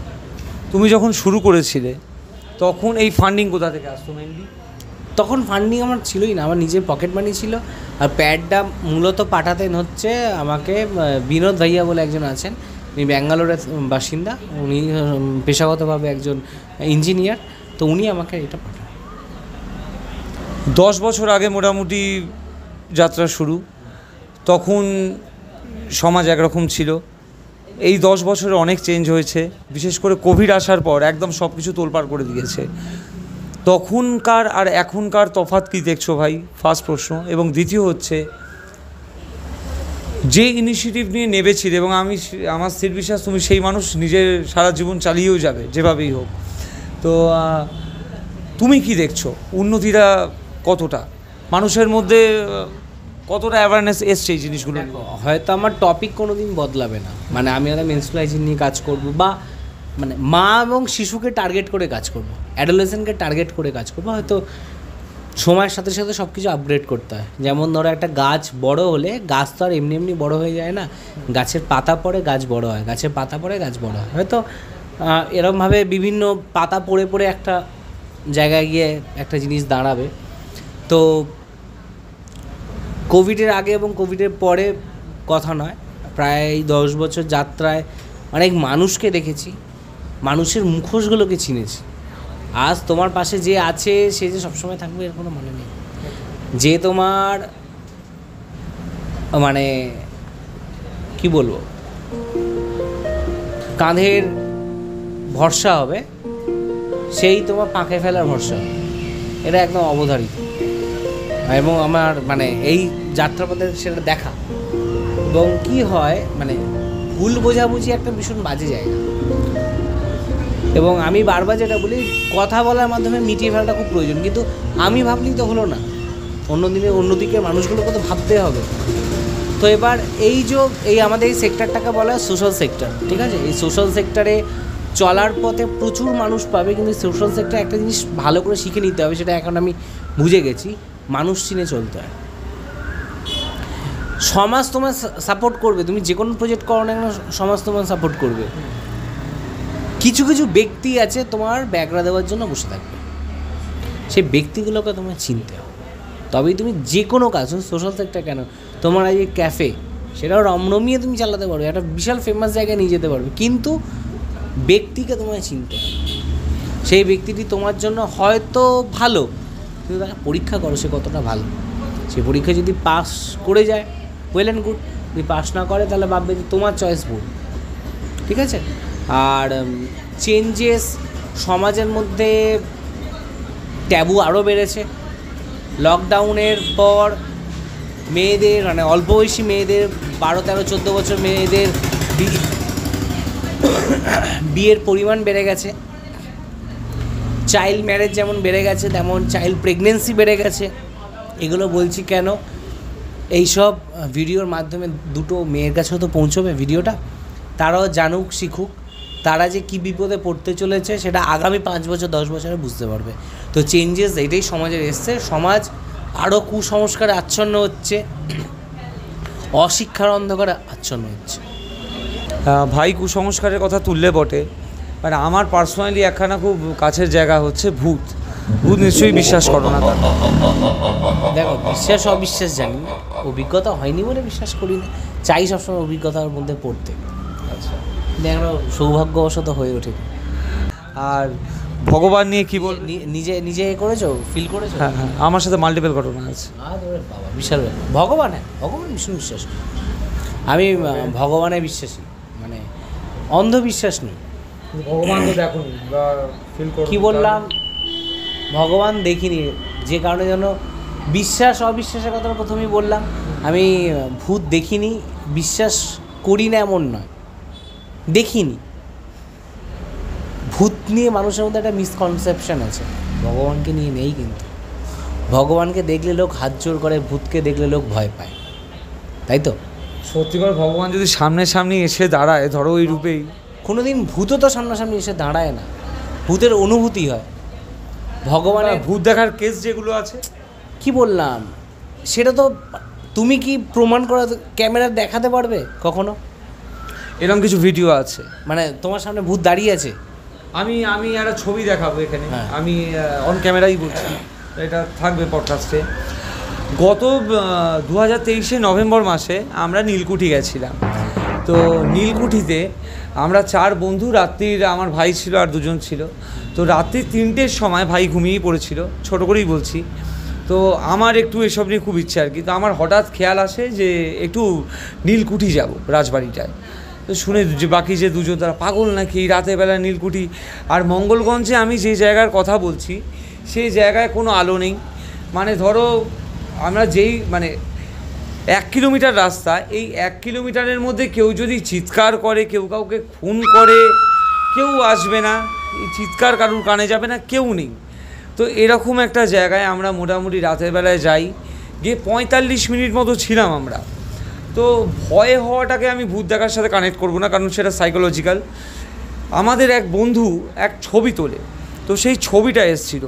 তুমি যখন শুরু করেছিলে তখন এই ফান্ডিং কোথা থেকে আসতো মেনলি? তখন ফান্ডিং আমার ছিলই না, আমার নিজের পকেট মানি ছিল। আর প্যাডটা মূলত পাঠাতেন হচ্ছে আমাকে বিনোদ ভাইয়া বলে একজন আছেন, উনি ব্যাঙ্গালোরের বাসিন্দা, উনি পেশাগতভাবে একজন ইঞ্জিনিয়ার, তো উনি আমাকে এটা পাঠান। 10 বছর আগে মোটামুটি যাত্রা শুরু, তখন সমাজ একরকম ছিল, এই 10 বছরে অনেক চেঞ্জ হয়েছে, বিশেষ করে কোভিড আসার পর একদম সব কিছু তোলপাড় করে দিয়েছে। তখনকার আর এখনকার তফাৎ কী দেখছো ভাই, ফার্স্ট প্রশ্ন। এবং দ্বিতীয় হচ্ছে, যে ইনিশিয়েটিভ নিয়ে নেবেছিলে, এবং আমার স্থির বিশ্বাস তুমি সেই মানুষ, নিজের সারা জীবন চালিয়েও যাবে যেভাবেই হোক। তো তুমি কি দেখছো, উন্নতিটা কতটা, মানুষের মধ্যে কতটা অ্যাওয়ারনেস এসছে এই জিনিসগুলো? হয়তো আমার টপিক কোনো দিন বদলাবে না, মানে আমি একটা মেনস্ট্রুয়াল হাইজিন নিয়ে কাজ করব, বা মানে মা এবং শিশুকে টার্গেট করে কাজ করব, অ্যাডোলেসেন্টকে টার্গেট করে কাজ করব। হয়তো সময়ের সাথে সাথে সব কিছু আপগ্রেড করতে হয়। যেমন ধরো একটা গাছ বড় হলে, গাছ তো আর এমনি এমনি বড় হয়ে যায় না, গাছের পাতা পড়ে গাছ বড় হয়, গাছের পাতা পড়ে গাছ বড় হয়। হয়তো এরকমভাবে বিভিন্ন পাতা পড়ে পড়ে একটা জায়গায় গিয়ে একটা জিনিস দাঁড়াবে। তো কোভিডের আগে এবং কোভিডের পরে কথা নয়, প্রায় 10 বছর যাত্রায় অনেক মানুষকে দেখেছি, মানুষের মুখোশগুলোকে চিনেছি। আজ তোমার পাশে যে আছে সে যে সবসময় থাকবে এর কোনো মানে নেই। যে তোমার মানে কি বলবো, কাঁধের ভরসা হবে, সেই তোমার পাঁকে ফেলার ভরসা হবে, এটা একদম অবধারিত। এবং আমার মানে এই যাত্রাপথে সেটা দেখা। এবং কি হয়, মানে ভুল বোঝাবুঝি একটা ভীষণ বাজে জায়গা। এবং আমি বারবার যেটা বলি, কথা বলার মাধ্যমে মিটিয়ে ফেলাটা খুব প্রয়োজন, কিন্তু আমি ভাবলেই তো হলো না, অন্যদিকে মানুষগুলোকে তো ভাবতে হবে। তো এবার এই আমাদের এই সেক্টরটাকে বলা হয় সোশ্যাল সেক্টর, ঠিক আছে? এই সোশ্যাল সেক্টরে চলার পথে প্রচুর মানুষ পাবে, কিন্তু সোশ্যাল সেক্টরে একটা জিনিস ভালো করে শিখে নিতে হবে, সেটা এখন আমি বুঝে গেছি, মানুষ চিনে চলতে হয়। সমাজ তোমার সাপোর্ট করবে, তুমি যে কোনো প্রজেক্ট করো না কেন সমাজ তোমার সাপোর্ট করবে। কিছু কিছু ব্যক্তি আছে তোমার ব্যাগরা দেওয়ার জন্য বসে থাকবে, সেই ব্যক্তিগুলোকে তোমার চিনতে হবে, তবেই তুমি যে কোনো কাজ, সোশ্যাল সেক্টর কেন, তোমার এই যে ক্যাফে, সেটাও রমরমিয়ে তুমি চালাতে পারবে, একটা বিশাল ফেমাস জায়গায় নিয়ে যেতে পারবে, কিন্তু ব্যক্তিকে তোমায় চিনতে হবে। সেই ব্যক্তিটি তোমার জন্য হয়তো ভালো, কিন্তু তাকে পরীক্ষা করো সে কতটা ভালো। সে পরীক্ষা যদি পাস করে যায়, ওয়েল অ্যান্ড গুড। যদি পাস না করে তাহলে ভাববে যে তোমার চয়েস ভুল, ঠিক আছে? আর চেঞ্জেস সমাজের মধ্যে, ট্যাবু আরও বেড়েছে। লকডাউনের পর মেয়েদের, মানে অল্প বয়সী মেয়েদের, 12, 13, 14 বছর মেয়েদের বিয়ের পরিমাণ বেড়ে গেছে। চাইল্ড ম্যারেজ যেমন বেড়ে গেছে, তেমন চাইল্ড প্রেগনেন্সি বেড়ে গেছে। এগুলো বলছি কেন, এইসব ভিডিওর মাধ্যমে দুটো মেয়ের কাছেও তো পৌঁছবে ভিডিওটা, তারাও জানুক, শিখুক, তারা যে কী বিপদে পড়তে চলেছে সেটা আগামী 5 বছর 10 বছরে বুঝতে পারবে। তো চেঞ্জেস এটাই সমাজের এসছে। সমাজ আরও কুসংস্কারে আচ্ছন্ন হচ্ছে, অশিক্ষার অন্ধকারে আচ্ছন্ন হচ্ছে। ভাই কুসংস্কারের কথা তুললে বটে, মানে আমার পার্সোনালি একখানা খুব কাছের জায়গা হচ্ছে ভূত। ভূত নিশ্চয়ই বিশ্বাস করো না? দেখো, বিশ্বাস অবিশ্বাস জানি না, অভিজ্ঞতা হয়নি বলে বিশ্বাস করি না, চাই সবসময় অভিজ্ঞতার মধ্যে পড়তে। আচ্ছা, দেখো সৌভাগ্যবশত হয়ে ওঠে। আর ভগবান নিয়ে কি বল, নিজে করেছো, ফিল করেছো? হ্যাঁ হ্যাঁ, আমার সাথে মাল্টিপল ঘটনা আছে। বাবা, বিশাল ব্যাপার। ভগবান, হ্যাঁ ভগবান ভীষণ বিশ্বাস করি আমি, ভগবানে বিশ্বাসী, মানে অন্ধবিশ্বাস নেই। ভগবান তো দেখো কি বললাম, ভগবান দেখিনি, যে কারণে যেন বিশ্বাস অবিশ্বাসের কথা প্রথমেই বললাম। আমি ভূত দেখিনি, বিশ্বাস করি না এমন নয়, দেখিনি। ভূত নিয়ে মানুষের মধ্যে একটা মিসকনসেপশন আছে, ভগবানকে নিয়ে নেই। কিন্তু ভগবানকে দেখলে লোক হাত জোড় করে, ভূতকে দেখলে লোক ভয় পায়, তাই তো? সত্যিকার ভগবান যদি সামনাসামনি এসে দাঁড়ায়, ধরো ওই রূপেই, কোনো দিন ভূতও তো সামনাসামনি এসে দাঁড়ায় না, ভূতের অনুভূতি হয়। ভগবানের ভূত দেখার কেস যেগুলো আছে, কি বললাম, সেটা তো তুমি কি প্রমাণ করা, ক্যামেরা দেখাতে পারবে কখনো? এরকম কিছু ভিডিও আছে, মানে তোমার সামনে ভূত দাঁড়িয়ে আছে, আমি একটা ছবি দেখাবো এখানে, হ্যাঁ। আমি অন ক্যামেরাই বলছি, এটা থাকবে পডকাস্টে। গত 2023 নভেম্বর মাসে আমরা নীলকুঠি গেছিলাম। তো নীলকুঠিতে আমরা 4 বন্ধু, রাত্রির আমার ভাই ছিল আর 2জন ছিল। তো রাত্রি 3টের সময় ভাই ঘুমিয়েই পড়েছিল, ছোটো করেই বলছি। তো আমার একটু এসব নিয়ে খুব ইচ্ছে আর কি। তো আমার হঠাৎ খেয়াল আসে যে একটু নীলকুঠি যাব রাজবাড়িটায়। তো শুনে যে বাকি যে দুজন তারা পাগল নাকি রাতের বেলা নীলকুঠি। আর মঙ্গলগঞ্জে আমি যে জায়গার কথা বলছি সেই জায়গায় কোনো আলো নেই, মানে ধরো আমরা যেই মানে 1 কিলোমিটার রাস্তা, এই 1 কিলোমিটারের মধ্যে কেউ যদি চিৎকার করে, কেউ কাউকে খুন করে, কেউ আসবে না, এই চিৎকার কারুর কানে যাবে না, কেউ নেই। তো এরকম একটা জায়গায় আমরা মোটামুটি রাতের বেলায় যাই, গিয়ে 45 মিনিট মতো ছিলাম আমরা। তো ভয় হওয়াটাকে আমি ভূত দেখার সাথে কানেক্ট করবো না, কারণ সেটা সাইকোলজিক্যাল। আমাদের এক বন্ধু এক ছবি তোলে, তো সেই ছবিটা এসেছিল,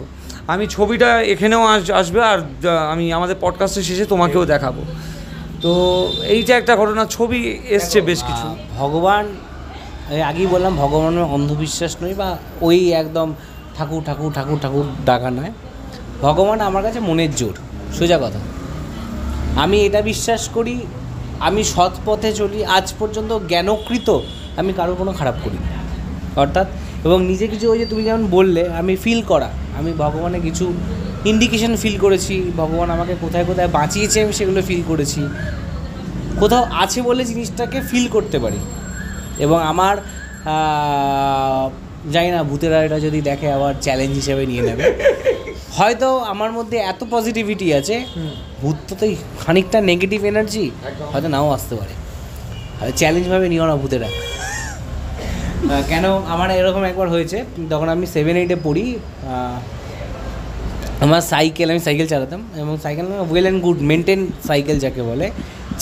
আমি ছবিটা এখানেও আসবে, আর আমি আমাদের পডকাস্টের শেষে তোমাকেও দেখাবো। তো এইটা একটা ঘটনা, ছবি এসছে বেশ কিছু। ভগবান, আগেই বললাম ভগবানের অন্ধবিশ্বাস নয়, বা ওই একদম ঠাকুর ঠাকুর ঠাকুর ঠাকুর ডাকা নয়। ভগবান আমার কাছে মনের জোর, সোজা কথা। আমি এটা বিশ্বাস করি, আমি সৎ পথে চলি, আজ পর্যন্ত জ্ঞানকৃত আমি কারোর কোনো খারাপ করি, অর্থাৎ এবং নিজে কিছু ওই যে তুমি যেমন বললে আমি ফিল করা, আমি ভগবানের কিছু ইন্ডিকেশন ফিল করেছি, ভগবান আমাকে কোথায় কোথায় বাঁচিয়েছে আমি সেগুলো ফিল করেছি, কোথাও আছে বলে জিনিসটাকে ফিল করতে পারি। এবং আমার জানি না ভূতেরা এটা যদি দেখে আবার চ্যালেঞ্জ হিসেবে নিয়ে নেবে, হয়তো আমার মধ্যে এত পজিটিভিটি আছে, ভূত তো খানিকটা নেগেটিভ এনার্জি হয়তো নাও আসতে পারে, হয়তো চ্যালেঞ্জভাবে নিও না ভূতেরা। কেন আমার এরকম একবার হয়েছে, তখন আমি 7-8-এ পড়ি, আমার আমি সাইকেল চালাতাম, এবং cycle well and good maintain cycle যাকে বলে,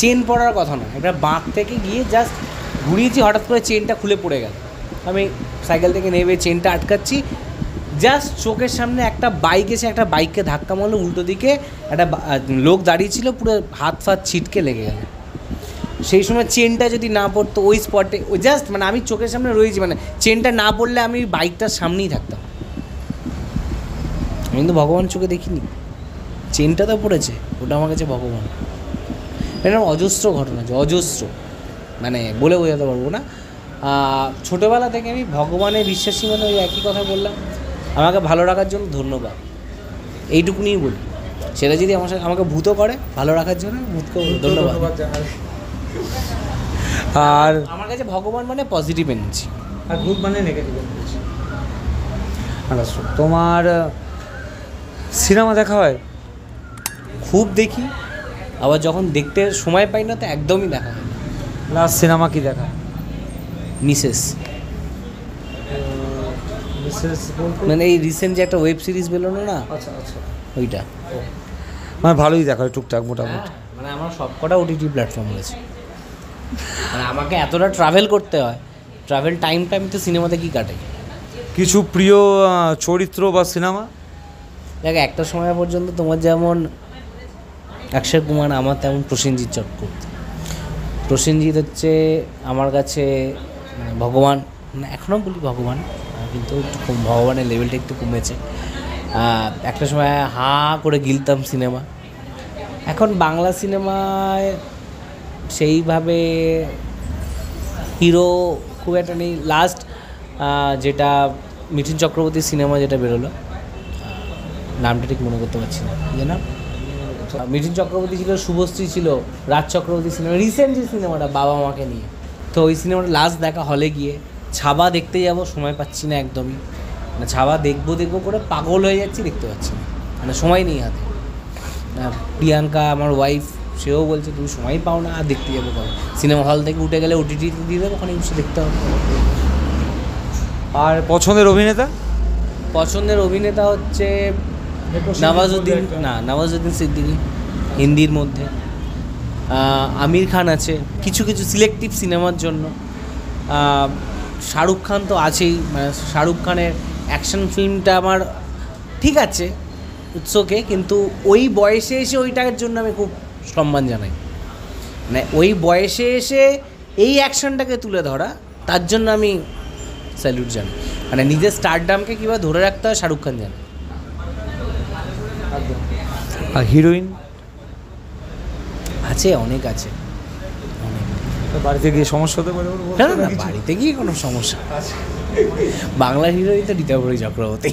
চেন পড়ার কথা না, একটা বাঁক থেকে গিয়ে জাস্ট ঘুরিয়েছি, হঠাৎ করে চেনটা খুলে পড়ে গেল। আমি সাইকেল থেকে নেমে চেনটা আটকাচ্ছি, জাস্ট চোখের সামনে একটা বাইক এসে একটা বাইককে ধাক্কা মারলো, উল্টো দিকে একটা লোক দাঁড়িয়ে ছিল, পুরো হাত ফাত ছিটকে লেগে গেল। সেই সময় চেনটা যদি না পড়তো ওই স্পটে, ওই জাস্ট মানে আমি চোখের সামনে রয়েছি, মানে চেনটা না পড়লে আমি বাইকটার সামনেই থাকতাম। আমি কিন্তু ভগবান চোখে দেখিনি, চেনটা তো পড়েছে, ওটা আমার কাছে ভগবান। এরকম অজস্র ঘটনা আছে, অজস্র, মানে বলে বোঝাতে পারবো না। ছোটোবেলা থেকে আমি ভগবানের বিশ্বাসী, মানে ওই একই কথা বললাম, আমাকে ভালো রাখার জন্য ধন্যবাদ, এইটুকুনিই বলি। সেটা যদি আমাকে ভূতও করে ভালো রাখার জন্য ভূতকে ধন্যবাদ। আর আমার কাছে ভগবান মানে পজিটিভ এনার্জি, আর ভূত মানে নেগেটিভ এনার্জি। আচ্ছা, তোমার সিনেমা দেখা হয়? খুব দেখি, আবার যখন দেখতে সময় পাই না তো একদমই দেখা হয় না। লাস্ট সিনেমা কি দেখা? মিসেস, মানে এই রিসেন্ট যে একটা ওয়েব সিরিজ বেরোলো না, আচ্ছা আচ্ছা, ওইটা মানে ভালোই দেখা হয় টুকটাক মোটামুটি। মানে আমার সব কটা ওটিটি প্ল্যাটফর্ম রয়েছে, মানে আমাকে এতটা ট্রাভেল করতে হয়, ট্রাভেল টাইমটা আমি তো সিনেমাতে কি কাটাই। কিছু প্রিয় চরিত্র বা সিনেমা? দেখ, একটা সময় পর্যন্ত তোমার যেমন অক্ষয় কুমার, আমার তেমন প্রসেনজিৎ চট্টোপাধ্যায়। প্রসেনজিৎ হচ্ছে আমার কাছে ভগবান, এখনও বলি ভগবান, কিন্তু একটু ভগবানের লেভেলটা একটু কমেছে। একটা সময় হাঁ করে গিলতাম সিনেমা, এখন বাংলা সিনেমায় সেইভাবে হিরো খুব একটা নেই। লাস্ট যেটা মিঠুন চক্রবর্তীর সিনেমা যেটা বেরোলো, নামটা ঠিক মনে করতে পারছি না, না মিঠুন চক্রবর্তী ছিল, শুভশ্রী ছিল, রাজ চক্রবর্তী সিনেমা, রিসেন্ট যে সিনেমাটা বাবা মাকে নিয়ে, তো ওই সিনেমাটা লাস্ট দেখা হলে গিয়ে। ছাবা দেখতে যাব, সময় পাচ্ছি না একদমই, মানে ছাবা দেখবো করে পাগল হয়ে যাচ্ছি, দেখতে পাচ্ছি না, মানে সময় নেই হাতে। প্রিয়াঙ্কা আমার ওয়াইফ, সেও বলছে তুমি সময় পাও না, আর দেখতে যাবো কবে, সিনেমা হল থেকে উঠে গেলে ওটিটিতে দিয়ে দেবো, ওখানে বসে দেখতে হবে। আর পছন্দের অভিনেতা? পছন্দের অভিনেতা হচ্ছে নওয়াজুদ্দিন সিদ্দিকী হিন্দির মধ্যে। আমির খান আছে কিছু কিছু সিলেক্টিভ সিনেমার জন্য। শাহরুখ খান তো আছেই, মানে শাহরুখ খানের অ্যাকশন ফিল্মটা আমার ঠিক আছে, উৎসকে, কিন্তু ওই বয়সে এসে ওইটার জন্য আমি খুব সম্মান জানাই, মানে ওই বয়সে এসে এই অ্যাকশনটাকে তুলে ধরা, তার জন্য আমি স্যালুট জানাই। মানে নিজের স্টারডামকে কীভাবে ধরে রাখতে হয় শাহরুখ খান জানে। আর হিরোইন? আছে, অনেক আছে, অনেক। বাড়িতে গিয়ে সমস্যা হতে পারে? না না না, বাড়িতে গিয়ে কোনো সমস্যা, বাংলা হিরোই তো ঋতাপরি চক্রবর্তী।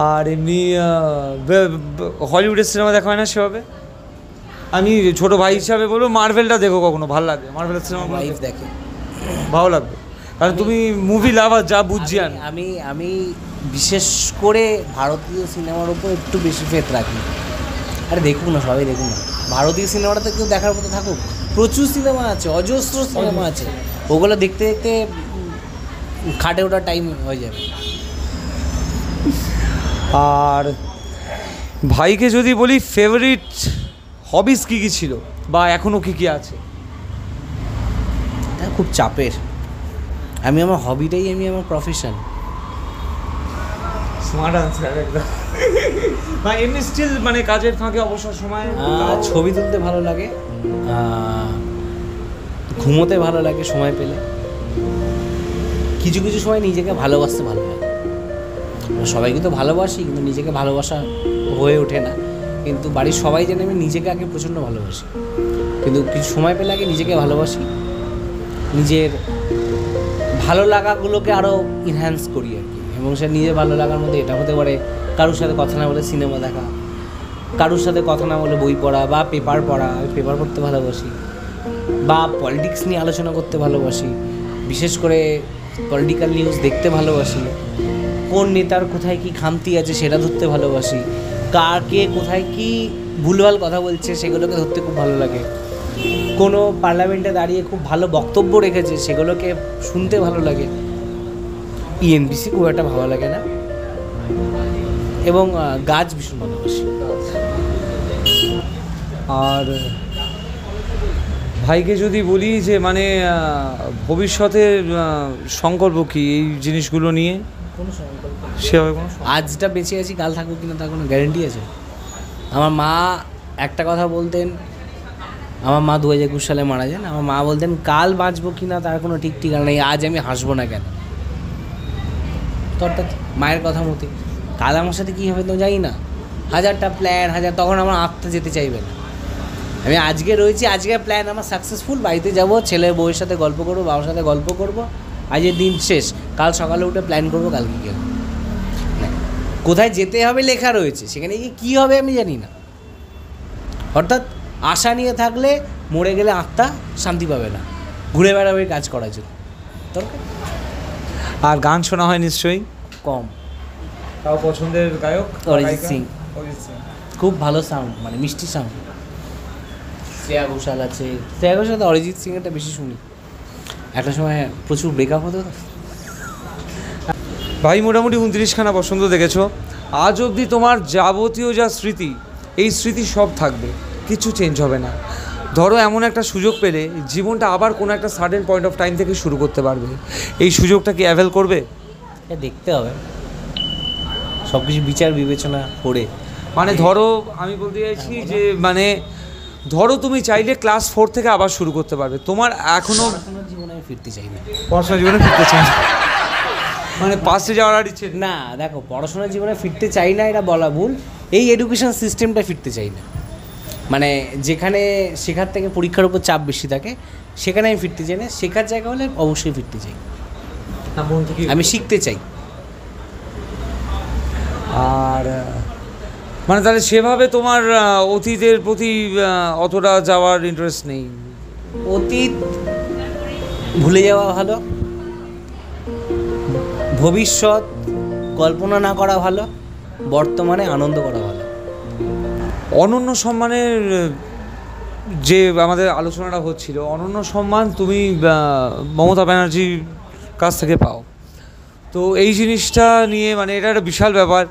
আর এমনি হলিউডের সিনেমা দেখা হয় না সেভাবে? আমি ছোট ভাই হিসাবে বলবো মার্ভেলটা দেখো কখনো, ভালো লাগবে মার্ভেলের সিনেমা লাইফ দেখে ভালো লাগবে, কারণ তুমি মুভি লাভার যা বুঝছি আমি। আমি আমি বিশেষ করে ভারতীয় সিনেমার উপর একটু বেশি ফেথ রাখি। আরে দেখুক না, সবাই দেখুন না, ভারতীয় সিনেমাটা কেউ দেখার মতো থাকুক। প্রচুর সিনেমা আছে, অজস্র সিনেমা আছে, ওগুলো দেখতে দেখতে খাটে ওঠার টাইম হয়ে যাবে। আর ভাইকে যদি বলি ফেভারিট হবিস কী কী ছিল বা এখনও কী কী আছে? এটা খুব চাপের। আমি আমার হবিটাই আমি আমার প্রফেশন। স্মার্ট আনসার একদম। বা এমনি স্টিল মানে কাজের ফাঁকে অবসর সময় ছবি তুলতে ভালো লাগে, ঘুমোতে ভালো লাগে সময় পেলে, কিছু কিছু সময় নিজেকে ভালোবাসতে ভালো লাগে। সবাইকে তো ভালোবাসি, কিন্তু নিজেকে ভালোবাসা হয়ে ওঠে না। কিন্তু বাড়ির সবাই জানে আমি নিজেকে আগে প্রচণ্ড ভালোবাসি, কিন্তু কিছু সময় পেলে আগে নিজেকে ভালোবাসি, নিজের ভালো লাগাগুলোকে আরও ইনহ্যান্স করি আর কি। এবং সে নিজের ভালো লাগার মধ্যে এটা হতে পারে কারোর সাথে কথা না বলে সিনেমা দেখা, কারোর সাথে কথা না বলে বই পড়া বা পেপার পড়া। আমি পেপার পড়তে ভালোবাসি, বা পলিটিক্স নিয়ে আলোচনা করতে ভালোবাসি, বিশেষ করে পলিটিক্যাল নিউজ দেখতে ভালোবাসি, কোন নেতার কোথায় কী খামতি আছে সেটা ধরতে ভালোবাসি, কাকে কোথায় কী ভুলভাল কথা বলছে সেগুলোকে ধরতে খুব ভালো লাগে, কোনো পার্লামেন্টে দাঁড়িয়ে খুব ভালো বক্তব্য রেখেছে সেগুলোকে শুনতে ভালো লাগে। ইএনবিসি খুব একটা ভালো লাগে না, এবং গাছ ভীষণ ভালোবাসি। আর ভাইকে যদি বলি যে মানে ভবিষ্যতের সংকল্প কী এই জিনিসগুলো নিয়ে? কোনো সংকল্প সেভাবে কোনো আজটা বেঁচে আছি, কাল থাকবো কিনা তার কোনো গ্যারেন্টি আছে? আমার মা একটা কথা বলতেন, আমার মা 2021 সালে মারা যান। আমার মা বলতেন কাল বাঁচবো কিনা তার কোনো ঠিক ঠিকানা নেই, আজ আমি হাসবো না কেন। তো অর্থাৎ মায়ের কথা মতে কাল আমার সাথে কী হবে তো জানি না, হাজারটা প্ল্যান, তখন আমার আত্মা যেতে চাইবে না। আমি আজকে রয়েছি, আজকের প্ল্যান আমার সাকসেসফুল, বাড়িতে যাব, ছেলে বউয়ের সাথে গল্প করবো, বাবার সাথে গল্প করবো, আজকের দিন শেষ, কাল সকালে উঠে প্ল্যান করবো কালকে কী হবে। কোথায় যেতে হবে লেখা রয়েছে, সেখানে গিয়ে কী হবে আমি জানি না। অর্থাৎ আশা নিয়ে থাকলে মরে গেলে আত্মা শান্তি পাবে না, ঘুরে বেড়াবে কাজ করার জন্য দরকার। আর গান শোনা হয় নিশ্চয়ই? কম। তাও পছন্দের গায়ক? অরিজিৎ সিং। খুব ভালো সাউন্ড, মানে মিষ্টি সাউন্ড। শ্রেয়া ঘোষাল আছে, শ্রেয়া ঘোষাল তো অরিজিৎ সিংয়েরটা বেশি শুনি। একটা সময় প্রচুর ব্রেকআপ হতো তো। ভাই মোটামুটি 29খানা পছন্দ দেখেছো, আজ অবধি তোমার যাবতীয় যা স্মৃতি, এই স্মৃতি সব থাকবে, কিছু চেঞ্জ হবে না। ধরো এমন একটা সুযোগ পেলে জীবনটা আবার কোনো একটা সাডেন পয়েন্ট অফ টাইম থেকে শুরু করতে পারবে, এই সুযোগটা কি অ্যাভেল করবে? এটা দেখতে হবে সব কিছু বিচার বিবেচনা করে। মানে ধরো আমি বলতে চাইছি যে মানে ধরো তুমি চাইলে ক্লাস 4 থেকে আবার শুরু করতে পারবে, তোমার এখনও পড়াশোনার জীবনে আমি ফিরতে চাই না। পড়াশোনার জীবনে ফিরতে চাই না মানে পাশে যাওয়ার আর ইচ্ছে না, দেখো পড়াশোনার জীবনে ফিরতে চাই না এটা বলা ভুল, এই এডুকেশন সিস্টেমটা ফিরতে চাই না। মানে যেখানে শেখার থেকে পরীক্ষার উপর চাপ বেশি থাকে সেখানে আমি ফিরতে চাই না, শেখার জায়গা হলে অবশ্যই ফিরতে চাই, আমি শিখতে চাই। আর মানে তাহলে সেভাবে তোমার অতীতের প্রতি অতটা যাওয়ার ইন্টারেস্ট নেই? অতীত ভুলে যাওয়া ভালো, ভবিষ্যৎ কল্পনা না করা ভালো, বর্তমানে আনন্দ করা ভালো। অনন্য সম্মানের যে আমাদের আলোচনাটা হচ্ছিল, অনন্য সম্মান তুমি মমতা ব্যানার্জির কাছ থেকে পাও, তো এই জিনিসটা নিয়ে মানে এটা একটা বিশাল ব্যাপার।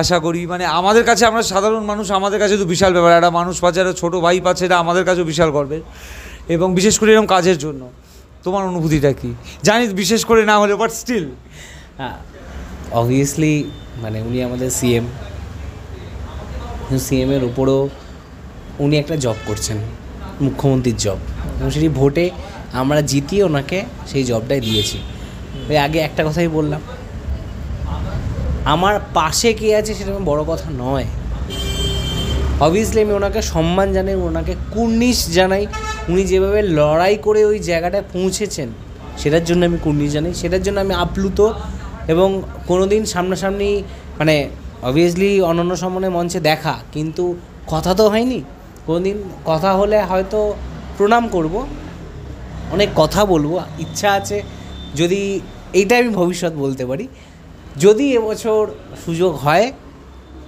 আশা করি মানে আমাদের কাছে, আমরা সাধারণ মানুষ, আমাদের কাছে তো বিশাল ব্যাপার, একটা মানুষ পাচ্ছে, একটা ছোটো ভাই পাচ্ছে, এটা আমাদের কাছেও বিশাল গর্বের, এবং বিশেষ করে এরকম কাজের জন্য। তোমার অনুভূতিটা কি জানি বিশেষ করে না হলে, বাট স্টিল। হ্যাঁ, অবভিয়াসলি মানে উনি আমাদের সিএম, সিএমের উপরও উনি একটা জব করছেন, মুখ্যমন্ত্রীর জব, এবং সেটি ভোটে আমরা জিতিয়ে ওনাকে সেই জবটাই দিয়েছি। ওই আগে একটা কথাই বললাম, আমার পাশে কে আছে সেটা বড় কথা নয়। অবভিয়াসলি আমি ওনাকে সম্মান জানাই, ওনাকে কুর্নিশ জানাই, উনি যেভাবে লড়াই করে ওই জায়গাটায় পৌঁছেছেন সেটার জন্য আমি কুর্নিশ জানাই, সেটার জন্য আমি আপ্লুত। এবং কোনো দিন সামনাসামনি মানে অবভিয়াসলি অনন্য সম্মানের মঞ্চে দেখা, কিন্তু কথা তো হয়নি, কোনোদিন কথা হলে হয়তো প্রণাম করব, অনেক কথা বলবো, ইচ্ছা আছে। যদি এইটা আমি ভবিষ্যৎ বলতে পারি, যদি এবছর সুযোগ হয়,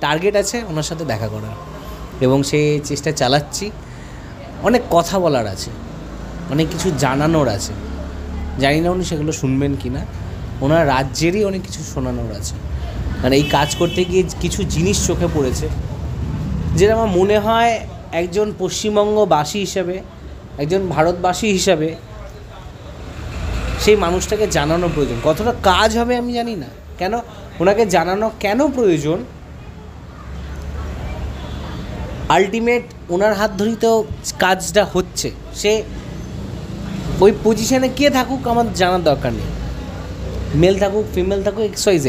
টার্গেট আছে ওনার সাথে দেখা করার, এবং সে চেষ্টা চালাচ্ছি। অনেক কথা বলার আছে, অনেক কিছু জানানোর আছে, জানি না উনি সেগুলো শুনবেন কি না। ওনার রাজ্যেরই অনেক কিছু শোনানোর আছে, মানে এই কাজ করতে গিয়ে কিছু জিনিস চোখে পড়েছে, যেটা আমার মনে হয় একজন পশ্চিমবঙ্গবাসী হিসাবে, একজন ভারতবাসী হিসাবে সেই মানুষটাকে জানানো প্রয়োজন। কতটা কাজ হবে আমি জানি না, কেন ওনাকে জানানো কেন প্রয়োজন, আলটিমেট ওনার হাত ধরেই তো কাজটা হচ্ছে। সে ওই পজিশানে কে থাকুক আমার জানার দরকার নেই, মেল থাকুক ফিমেল থাকুক XYZ,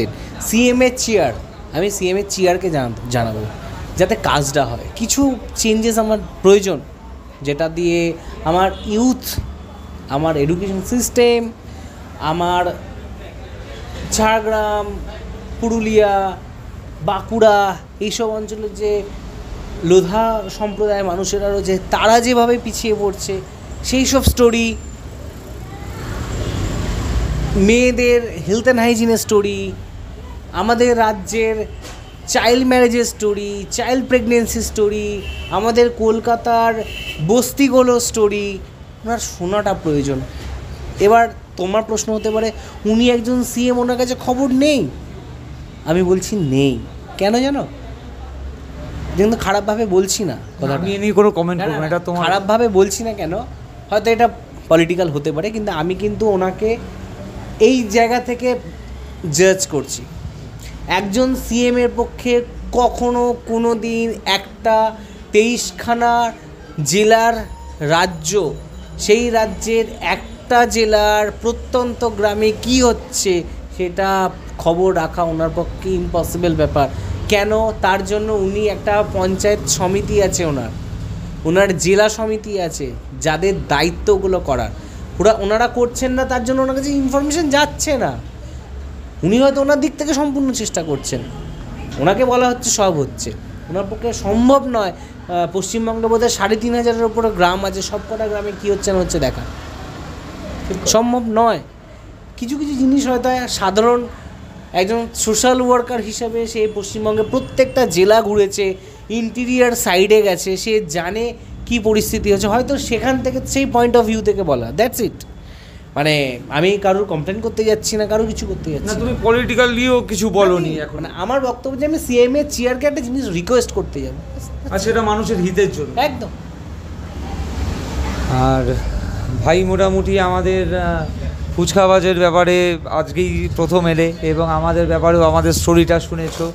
CM-এর চেয়ার, আমি CM-এর চেয়ারকে জানাবো যাতে কাজটা হয়। কিছু চেঞ্জেস আমার প্রয়োজন, যেটা দিয়ে আমার ইউথ, আমার এডুকেশন সিস্টেম, আমার ঝাড়গ্রাম, পুরুলিয়া, বাঁকুড়া এইসব অঞ্চলের যে লোধা সম্প্রদায়ের মানুষেরা রয়েছে, তারা যেভাবে পিছিয়ে পড়ছে সেই সব স্টোরি, মেয়েদের হেলথ অ্যান্ড হাইজিনের স্টোরি, আমাদের রাজ্যের চাইল্ড ম্যারেজের স্টোরি, চাইল্ড প্রেগনেন্সি স্টোরি, আমাদের কলকাতার বস্তিগুলো স্টোরি, ওনার শোনাটা প্রয়োজন। এবার তোমার প্রশ্ন হতে পারে, উনি একজন CM, ওনার কাছে খবর নেই। আমি বলছি নেই, কেন জানো? কিন্তু খারাপভাবে বলছি না, আমি নিয়ে কোনো কমেন্ট করবো না, এটা তোমার। খারাপভাবে বলছি না কেন, হয়তো এটা পলিটিক্যাল হতে পারে, কিন্তু আমি কিন্তু ওনাকে এই জায়গা থেকে জাজ করছি। একজন CM-এর পক্ষে কখনো কোনো দিন একটা 23খানা জেলার রাজ্য, সেই রাজ্যের একটা জেলার প্রত্যন্ত গ্রামে কি হচ্ছে সেটা খবর রাখা ওনার পক্ষে ইম্পসিবল ব্যাপার। কেন? তার জন্য উনি একটা পঞ্চায়েত সমিতি আছে, ওনার জেলা সমিতি আছে যাদের দায়িত্বগুলো করার, ওনারা করছেন না, তার জন্য ওনার কাছে ইনফরমেশন যাচ্ছে না। উনি হয়তো ওনার দিক থেকে সম্পূর্ণ চেষ্টা করছেন, ওনাকে বলা হচ্ছে সব হচ্ছে, ওনার পক্ষে সম্ভব নয়। পশ্চিমবঙ্গে বোধহয় 3500-এর উপরে গ্রাম আছে, সব কটা গ্রামে কী হচ্ছে না হচ্ছে দেখা সম্ভব নয়। কিছু কিছু জিনিস হয়তো সাধারণ একজন সোশ্যাল ওয়ার্কার হিসাবে সে পশ্চিমবঙ্গে প্রত্যেকটা জেলা ঘুরেছে, ইন্টিরিয়ার সাইডে গেছে, সে জানে কি পরিস্থিতি হচ্ছে, হয়তো সেখান থেকে সেই পয়েন্ট অফ ভিউ থেকে বলা, দ্যাটস ইট। মানে আমি কারোর কমপ্লেন করতে যাচ্ছি না, কারো কিছু করতে যাচ্ছি না। তুমি পলিটিক্যালিও কিছু বলোনি এখন। মানে আমার বক্তব্য যে আমি CM-এর চেয়ারকে একটা জিনিস রিকোয়েস্ট করতে যাবো, আর সেটা মানুষের হিতের জন্য একদম। আর ভাই মোটামুটি আমাদের ফুচকাবাজের ব্যাপারে আজকেই প্রথম এলে, এবং আমাদের ব্যাপারেও আমাদের স্টোরিটা শুনেছো।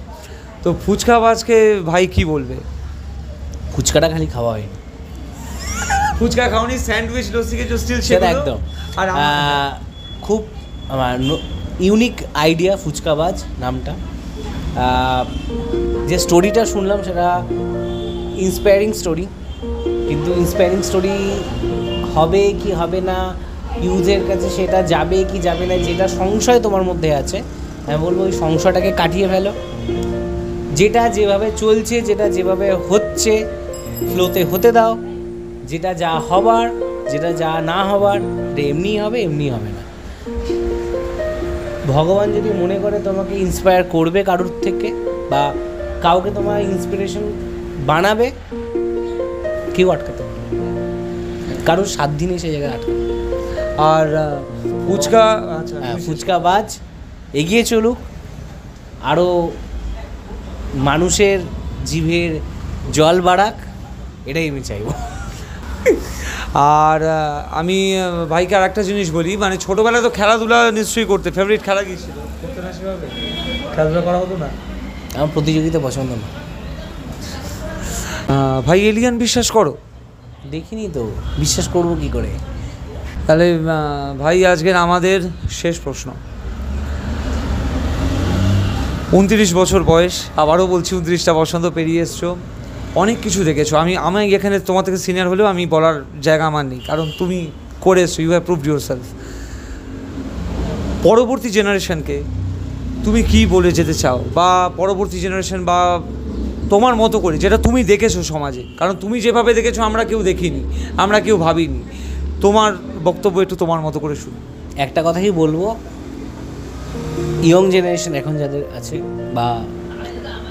তো ফুচকাবাজকে ভাই কি বলবে? ফুচকাটা খালি খাওয়া হয়, ফুচকা খাওনি, স্যান্ডউইচ, লস্যি কিছু স্টিল সেটা একদম। আর খুব আমার ইউনিক আইডিয়া ফুচকাবাজ নামটা। যে স্টোরিটা শুনলাম সেটা ইন্সপায়ারিং স্টোরি, কিন্তু ইন্সপায়ারিং স্টোরি হবে কি হবে না, ইউজের কাছে সেটা যাবে কি যাবে না, যেটা সংশয় তোমার মধ্যে আছে, আমি বলবো ওই সংশয়টাকে কাটিয়ে ফেলো। যেটা যেভাবে চলছে, যেটা যেভাবে হচ্ছে, ফ্লোতে হতে দাও। যেটা যা হবার, যেটা যা না হবার, এটা এমনিই হবে, এমনি হবে না। ভগবান যদি মনে করে তোমাকে ইন্সপায়ার করবে কারোর থেকে, বা কাউকে তোমার ইন্সপিরেশন বানাবে, কেউ আটকাতে পারবে না, কারোর 7 দিনে সেই জায়গায় আটকাবে। আর ফুচকা, আচ্ছা ফুচকাবাজ এগিয়ে চলুক, আরও মানুষের জিভের জল বাড়াক, এটাই আমি চাইব। আর আমি ভাইকে আর একটা জিনিস বলি, মানে ছোটোবেলায় তো খেলাধুলা নিশ্চয়ই করতে, ফেভারিট খেলা কী ছিল? করতে না সেভাবে খেলাধুলা করা হতো না? আমার প্রতিযোগিতা পছন্দ না। ভাই এলিয়ান বিশ্বাস করো? দেখিনি তো, বিশ্বাস করবো কি করে? তাহলে ভাই আজকের আমাদের শেষ প্রশ্ন। 29 বছর বয়স, আবারও বলছি 29টা বসন্ত পেরিয়ে এসছো, অনেক কিছু দেখেছো। আমি এখানে তোমার থেকে সিনিয়র হলেও আমি বলার জায়গা আমার নেই, কারণ তুমি করে এসছো, you have proved yourself. পরবর্তী জেনারেশনকে তুমি কি বলে যেতে চাও, বা পরবর্তী জেনারেশন বা তোমার মতো করে, যেটা তুমি দেখেছো সমাজে, কারণ তুমি যেভাবে দেখেছো আমরা কেউ দেখিনি, আমরা কেউ ভাবিনি। তোমার বক্তব্য একটু তোমার মতো করে শুনি। একটা কথাই বলবো, ইয়ং জেনারেশন এখন যাদের আছে বা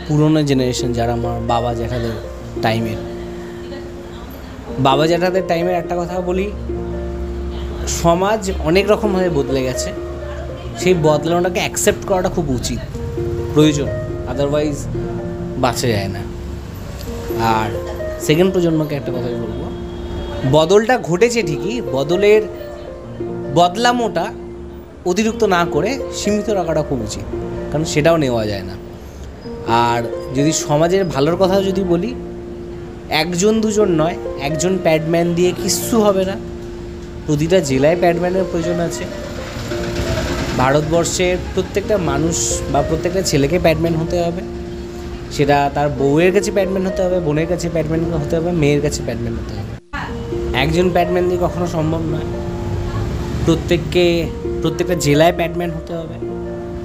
পুরনো জেনারেশন যারা আমার বাবা জ্যাঠাদের টাইমের একটা কথা বলি, সমাজ অনেক রকমভাবে বদলে গেছে, সেই বদলানোটাকে অ্যাকসেপ্ট করাটা খুব উচিত, প্রয়োজন, আদারওয়াইজ বাঁচা যায় না। আর সেকেন্ড প্রজন্মকে একটা কথাই বলবো, বদলটা ঘটেছে ঠিকই, বদলামোটা অতিরিক্ত না করে সীমিত রাখাটা খুব উচিত, কারণ সেটাও নেওয়া যায় না। আর যদি সমাজের ভালোর কথা যদি বলি, একজন দুজন নয়, একজন প্যাডম্যান দিয়ে কিচ্ছু হবে না, প্রতিটা জেলায় প্যাডম্যানের প্রয়োজন আছে। ভারতবর্ষের প্রত্যেকটা মানুষ বা প্রত্যেকটা ছেলেকে প্যাডম্যান হতে হবে, সেটা তার বউয়ের কাছে প্যাডম্যান হতে হবে, বোনের কাছে প্যাডম্যান হতে হবে, মেয়ের কাছে প্যাডম্যান হতে হবে। একজন প্যাডম্যান দিয়ে কখনো সম্ভব নয়, প্রত্যেকটা জেলায় প্যাডম্যান হতে হবে,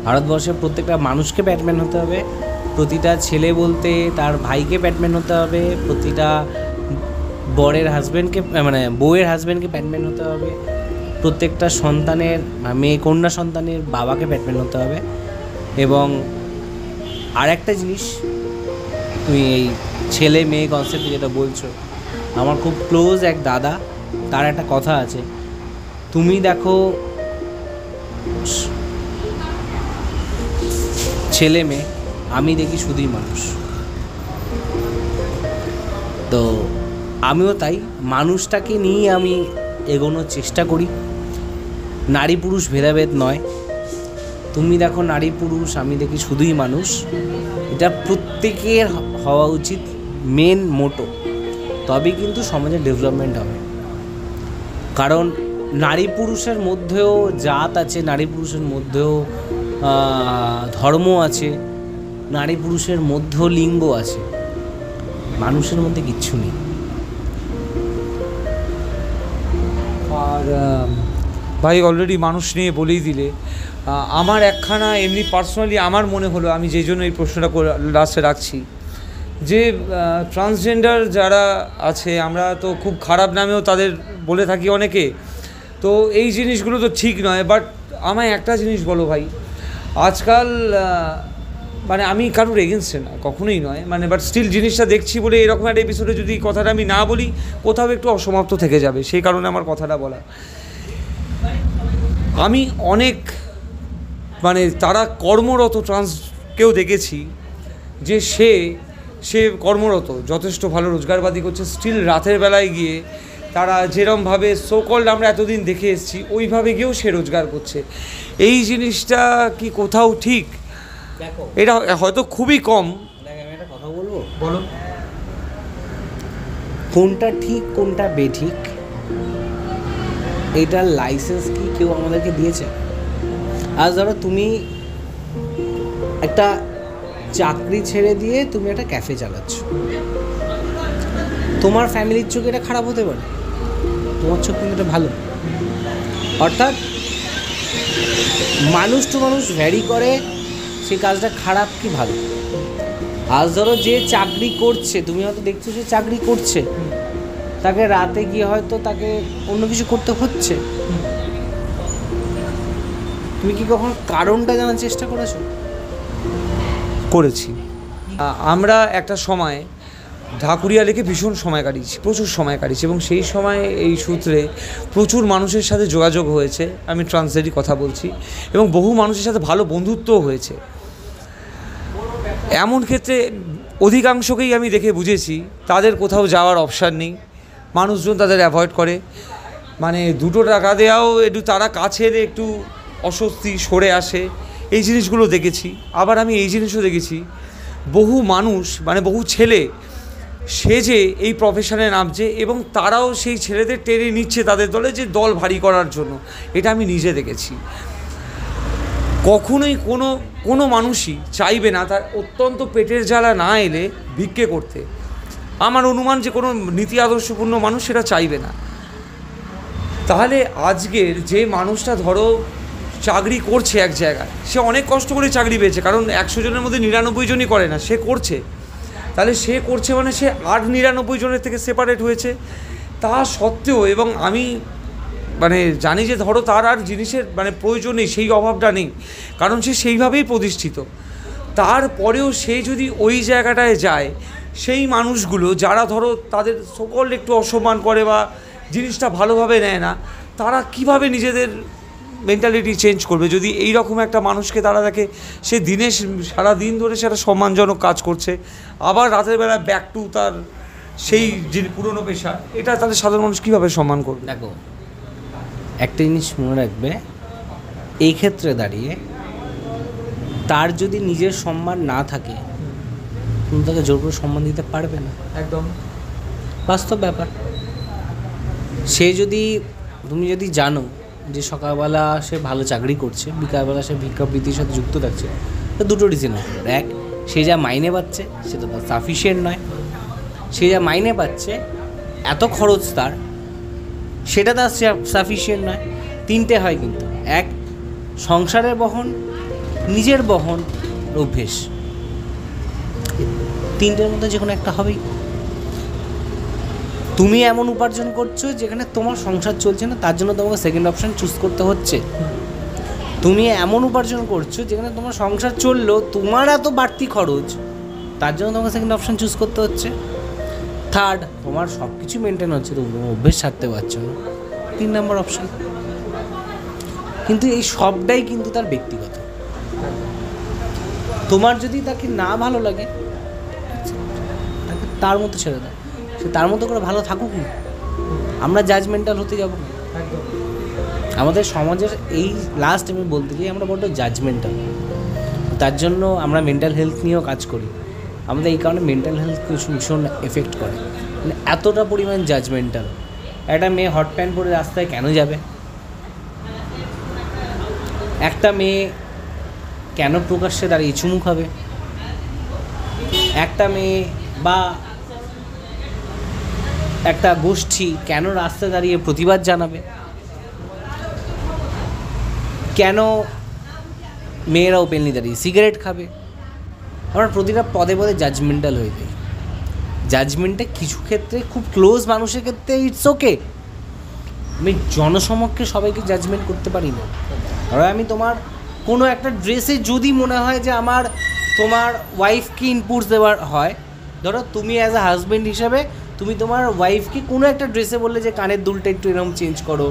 ভারতবর্ষের প্রত্যেকটা মানুষকে প্যাডম্যান হতে হবে, প্রতিটা ছেলে বলতে তার ভাইকে প্যাডম্যান হতে হবে, প্রতিটা বরের হাজব্যান্ডকে মানে বউয়ের হাজব্যান্ডকে প্যাডম্যান হতে হবে, প্রত্যেকটা সন্তানের কন্যা সন্তানের বাবাকে প্যাডম্যান হতে হবে। এবং আর একটা জিনিস, তুমি এই ছেলে মেয়ে কনসেপ্টে যেটা বলছো, আমার খুব ক্লোজ এক দাদা, তার একটা কথা আছে, তুমি দেখো ছেলে মেয়ে, আমি দেখি শুধুই মানুষ। তো আমিও তাই, মানুষটাকে নিয়ে আমি এগোনোর চেষ্টা করি, নারী পুরুষ ভেদাভেদ নয়। তুমি দেখো নারী পুরুষ, আমি দেখি শুধুই মানুষ, এটা প্রত্যেকের হওয়া উচিত মেন মোটো, তবেই কিন্তু সমাজের ডেভেলপমেন্ট হবে। কারণ নারী পুরুষের মধ্যেও জাত আছে, নারী পুরুষের মধ্যেও ধর্ম আছে, নারী পুরুষের মধ্যেও লিঙ্গ আছে, মানুষের মধ্যে কিচ্ছু নেই। আর ভাই অলরেডি মানুষ নিয়ে বলেই দিলে, আমার একখানা এমনি পার্সোনালি আমার মনে হলো, আমি যেই জন্য এই প্রশ্নটা লাস্টে রাখছি, যে ট্রান্সজেন্ডার যারা আছে, আমরা তো খুব খারাপ নামেও তাদের বলে থাকি অনেকে, তো এই জিনিসগুলো তো ঠিক নয়। বাট আমায় একটা জিনিস বলো ভাই, আজকাল মানে আমি কারোর এগেনস্টে না, কখনোই নয়, মানে বাট স্টিল জিনিসটা দেখছি বলে এরকম একটা এপিসোডে যদি কথাটা আমি না বলি, কোথাও একটু অসমাপ্ত থেকে যাবে, সেই কারণে আমার কথাটা বলা। আমি অনেক মানে তারা কর্মরত ট্রান্সকেও দেখেছি যে সে কর্মরত, যথেষ্ট ভালো রোজগারবাদী করছে, স্টিল রাতের বেলায় গিয়ে তারা যেরমভাবে সোকল্ড আমরা এতদিন দেখে এসেছি ওইভাবে গিয়েও সে রোজগার করছে। এই জিনিসটা কি কোথাও ঠিক? দেখো, এটা হয়তো খুবই কম। আমি একটা কথা বলবো, বলো। কোনটা ঠিক কোনটা বেঠিক এটার লাইসেন্স কি কেউ আমাদেরকে দিয়েছে? আজ ধরো তুমি একটা চাকরি ছেড়ে দিয়ে তুমি একটা ক্যাফে চালাচ্ছ, তোমার ফ্যামিলির চোখে এটা খারাপ হতে পারে, তোমার চোখ কিন্তু এটা ভালো। অর্থাৎ মানুষ টু মানুষ ভ্যারি করে সেই কাজটা খারাপ কি ভালো। আজ ধরো যে চাকরি করছে, তুমি হয়তো দেখছো সে চাকরি করছে, তাকে রাতে গিয়ে হয়তো তাকে অন্য কিছু করতে হচ্ছে, তুমি কি কখনো কারণটা জানার চেষ্টা করেছো? করেছি। আমরা একটা সময় ঢাকুরিয়া লেকে ভীষণ সময় কাটিয়েছি, প্রচুর সময় কাটিয়েছি, এবং সেই সময় এই সূত্রে প্রচুর মানুষের সাথে যোগাযোগ হয়েছে, আমি ট্রান্সলেটই কথা বলছি, এবং বহু মানুষের সাথে ভালো বন্ধুত্বও হয়েছে। এমন ক্ষেত্রে অধিকাংশকেই আমি দেখে বুঝেছি তাদের কোথাও যাওয়ার অপশান নেই, মানুষজন তাদের অ্যাভয়েড করে, মানে 2 টাকা দেওয়াও একটু তারা কাছের একটু অস্বস্তি সরে আসে, এই জিনিসগুলো দেখেছি। আবার আমি এই জিনিসও দেখেছি, বহু মানুষ মানে বহু ছেলে সেজে এই প্রফেশনে নামছে, এবং তারাও সেই ছেলেদের টেনে নিচ্ছে তাদের দলে, যে দল ভারী করার জন্য। এটা আমি নিজে দেখেছি। কখনোই কোনো মানুষই চাইবে না তার অত্যন্ত পেটের জ্বালা না এলে ভিক্ষে করতে। আমার অনুমান যে কোনো নীতি আদর্শপূর্ণ মানুষ সেটা চাইবে না। তাহলে আজকের যে মানুষটা ধরো চাকরি করছে এক জায়গায়, সে অনেক কষ্ট করে চাকরি পেয়েছে, কারণ 100 জনের মধ্যে 99 জনই করে না, সে করছে। তাহলে সে করছে মানে সে 99 জনের থেকে সেপারেট হয়েছে। তা সত্ত্বেও, এবং আমি মানে জানি যে ধরো তার আর জিনিসের মানে প্রয়োজন নেই, সেই অভাবটা নেই, কারণ সে সেইভাবেই প্রতিষ্ঠিত। তারপরেও সে যদি ওই জায়গাটায় যায়, সেই মানুষগুলো যারা ধরো তাদের সকল একটু অসম্মান করে বা জিনিসটা ভালোভাবে নেয় না, তারা কিভাবে নিজেদের মেন্টালিটি চেঞ্জ করবে যদি এই রকম একটা মানুষকে তারা দেখে সে দিনে সারা দিন ধরে সেটা সম্মানজনক কাজ করছে, আবার রাতের বেলা ব্যাক টু তার সেই যে পুরনো পেশা, এটা তাদের সাধারণ মানুষ কীভাবে সম্মান করবে? দেখো, একটা জিনিস মনে রাখবে, এই ক্ষেত্রে দাঁড়িয়ে তার যদি নিজের সম্মান না থাকে, তুমি তাকে জোর করে সম্মান দিতে পারবে না। একদম বাস্তব ব্যাপার। সে যদি, তুমি যদি জানো যে সকালবেলা সে ভালো চাকরি করছে, বিকালবেলা সে ভিক্ষাবৃত্তির সাথে যুক্ত থাকছে, তো দুটো রিজন আছে। এক, সে যা মাইনে পাচ্ছে সেটা তার সাফিসিয়েন্ট নয়, সে যা মাইনে পাচ্ছে এত খরচ তার, সেটা তার সাফিসিয়েন্ট নয়। তিনটে হয় কিন্তু, এক, সংসারের বহন, নিজের বহন, অভ্যেস, তিনটের মধ্যে যে কোনো একটা হবেই। তুমি এমন উপার্জন করছো যেখানে তোমার সংসার চলছে না, তার জন্য তোমাকে সেকেন্ড অপশান চুজ করতে হচ্ছে। তুমি এমন উপার্জন করছো যেখানে তোমার সংসার চললো, তোমার এত বাড়তি খরচ, তার জন্য তোমাকে সেকেন্ড অপশান চুজ করতে হচ্ছে। থার্ড, তোমার সব কিছু মেনটেন হচ্ছে, তুমি তোমার অভ্যেস ছাড়তে পারছো না, 3 নম্বর অপশান। কিন্তু এই সবটাই কিন্তু তার ব্যক্তিগত। তোমার যদি তাকে না ভালো লাগে, তাকে তার মতো ছেড়ে দাও, সে তার মতো করে ভালো থাকুক না। আমরা জাজমেন্টাল হতে যাব না। আমাদের সমাজের এই লাস্ট আমি বলতে চাই, আমরা বড্ড জাজমেন্টাল। তার জন্য আমরা মেন্টাল হেলথ নিয়েও কাজ করি। আমাদের এই কারণে মেন্টাল হেলথ কিছু ভীষণ এফেক্ট করে, মানে এতটা পরিমাণ জাজমেন্টাল। একটা মেয়ে হট প্যান্ট পরে রাস্তায় কেন যাবে? একটা মেয়ে কেন প্রকাশ্যে দাঁড়িয়ে চুমু খাবে? একটা মেয়ে বা একটা গোষ্ঠী কেন রাস্তায় দাঁড়িয়ে প্রতিবাদ জানাবে? কেন মেয়েরা ওপেনলি দাঁড়িয়ে সিগারেট খাবে? আমরা প্রতিটা পদে পদে জাজমেন্টাল হয়ে যাই। জাজমেন্টটা কিছু ক্ষেত্রে, খুব ক্লোজ মানুষের ক্ষেত্রে ইটস ওকে। আমি জনসমক্ষে সবাইকে জাজমেন্ট করতে পারি না। আর আমি তোমার কোনো একটা ড্রেসে যদি মনে হয় যে আমার তোমার ওয়াইফকে ইনপুটস দেওয়ার হয়, ধরো তুমি অ্যাজ আ হাজব্যান্ড হিসাবে তুমি তোমার ওয়াইফকে কোনো একটা ড্রেসে বললে যে কানের দুলটা একটু এরকম চেঞ্জ করো,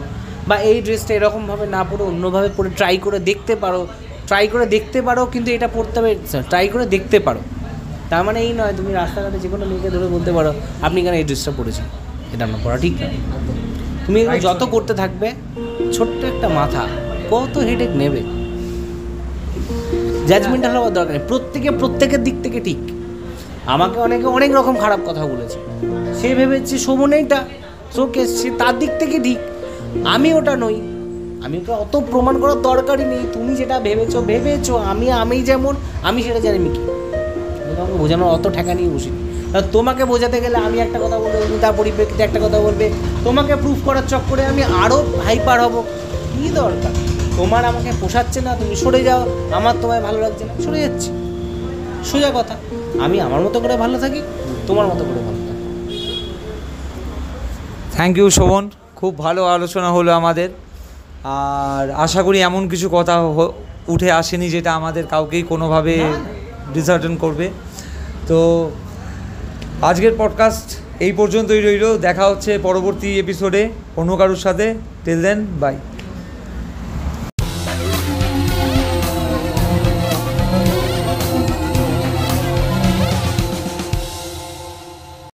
বা এই ড্রেসটা এরকমভাবে না পরে অন্যভাবে পরে ট্রাই করে দেখতে পারো, কিন্তু এটা পরতে হবে, ট্রাই করে দেখতে পারো। তার মানে এই নয় তুমি রাস্তাঘাটে যে কোনো মেয়েকে ধরে বলতে পারো আপনি কেন এই ড্রেসটা পরেছেন, এটা না পড়া ঠিক না। তুমি এগুলো যত করতে থাকবে, ছোট্ট একটা মাথা কত হেডেক নেবে। জাজমেন্টাল হওয়ার দরকার নেই। প্রত্যেকের দিক থেকে ঠিক। আমাকে অনেকে অনেক রকম খারাপ কথা বলেছে, সে ভেবেছে শোভন এইটা, সে তার দিক থেকে ঠিক, আমি ওটা নই। আমি ওকে অত প্রমাণ করার দরকারই নেই। তুমি যেটা ভেবেছো আমি যেমন আমি সেটা জানি কি, তোমাকে বোঝানোর অত ঠেকা নিয়ে বসিনি। তোমাকে বোঝাতে গেলে আমি একটা কথা বলবো, তুমি তার পরিপ্রেক্ষিতে একটা কথা বলবে, তোমাকে প্রুফ করার চক্করে আমি আরও হাইপার হব। কী দরকার? তোমার আমাকে পোষাচ্ছে না, তুমি সরে যাও। আমার তোমায় ভালো লাগছে না, সরে যাচ্ছি, সোজা কথা। আমি আমার মতো করে ভালো থাকি, তোমার মতো করে ভালো থাকি। থ্যাংক ইউ শোভন, খুব ভালো আলোচনা হলো আমাদের। আর আশা করি এমন কিছু কথা উঠে আসেনি যেটা আমাদের কাউকেই কোনোভাবে ডিসার্টেন করবে। তো আজকের পডকাস্ট এই পর্যন্তই রইল। দেখা হচ্ছে পরবর্তী এপিসোডে অন্য কারোর সাথে। Till then, by.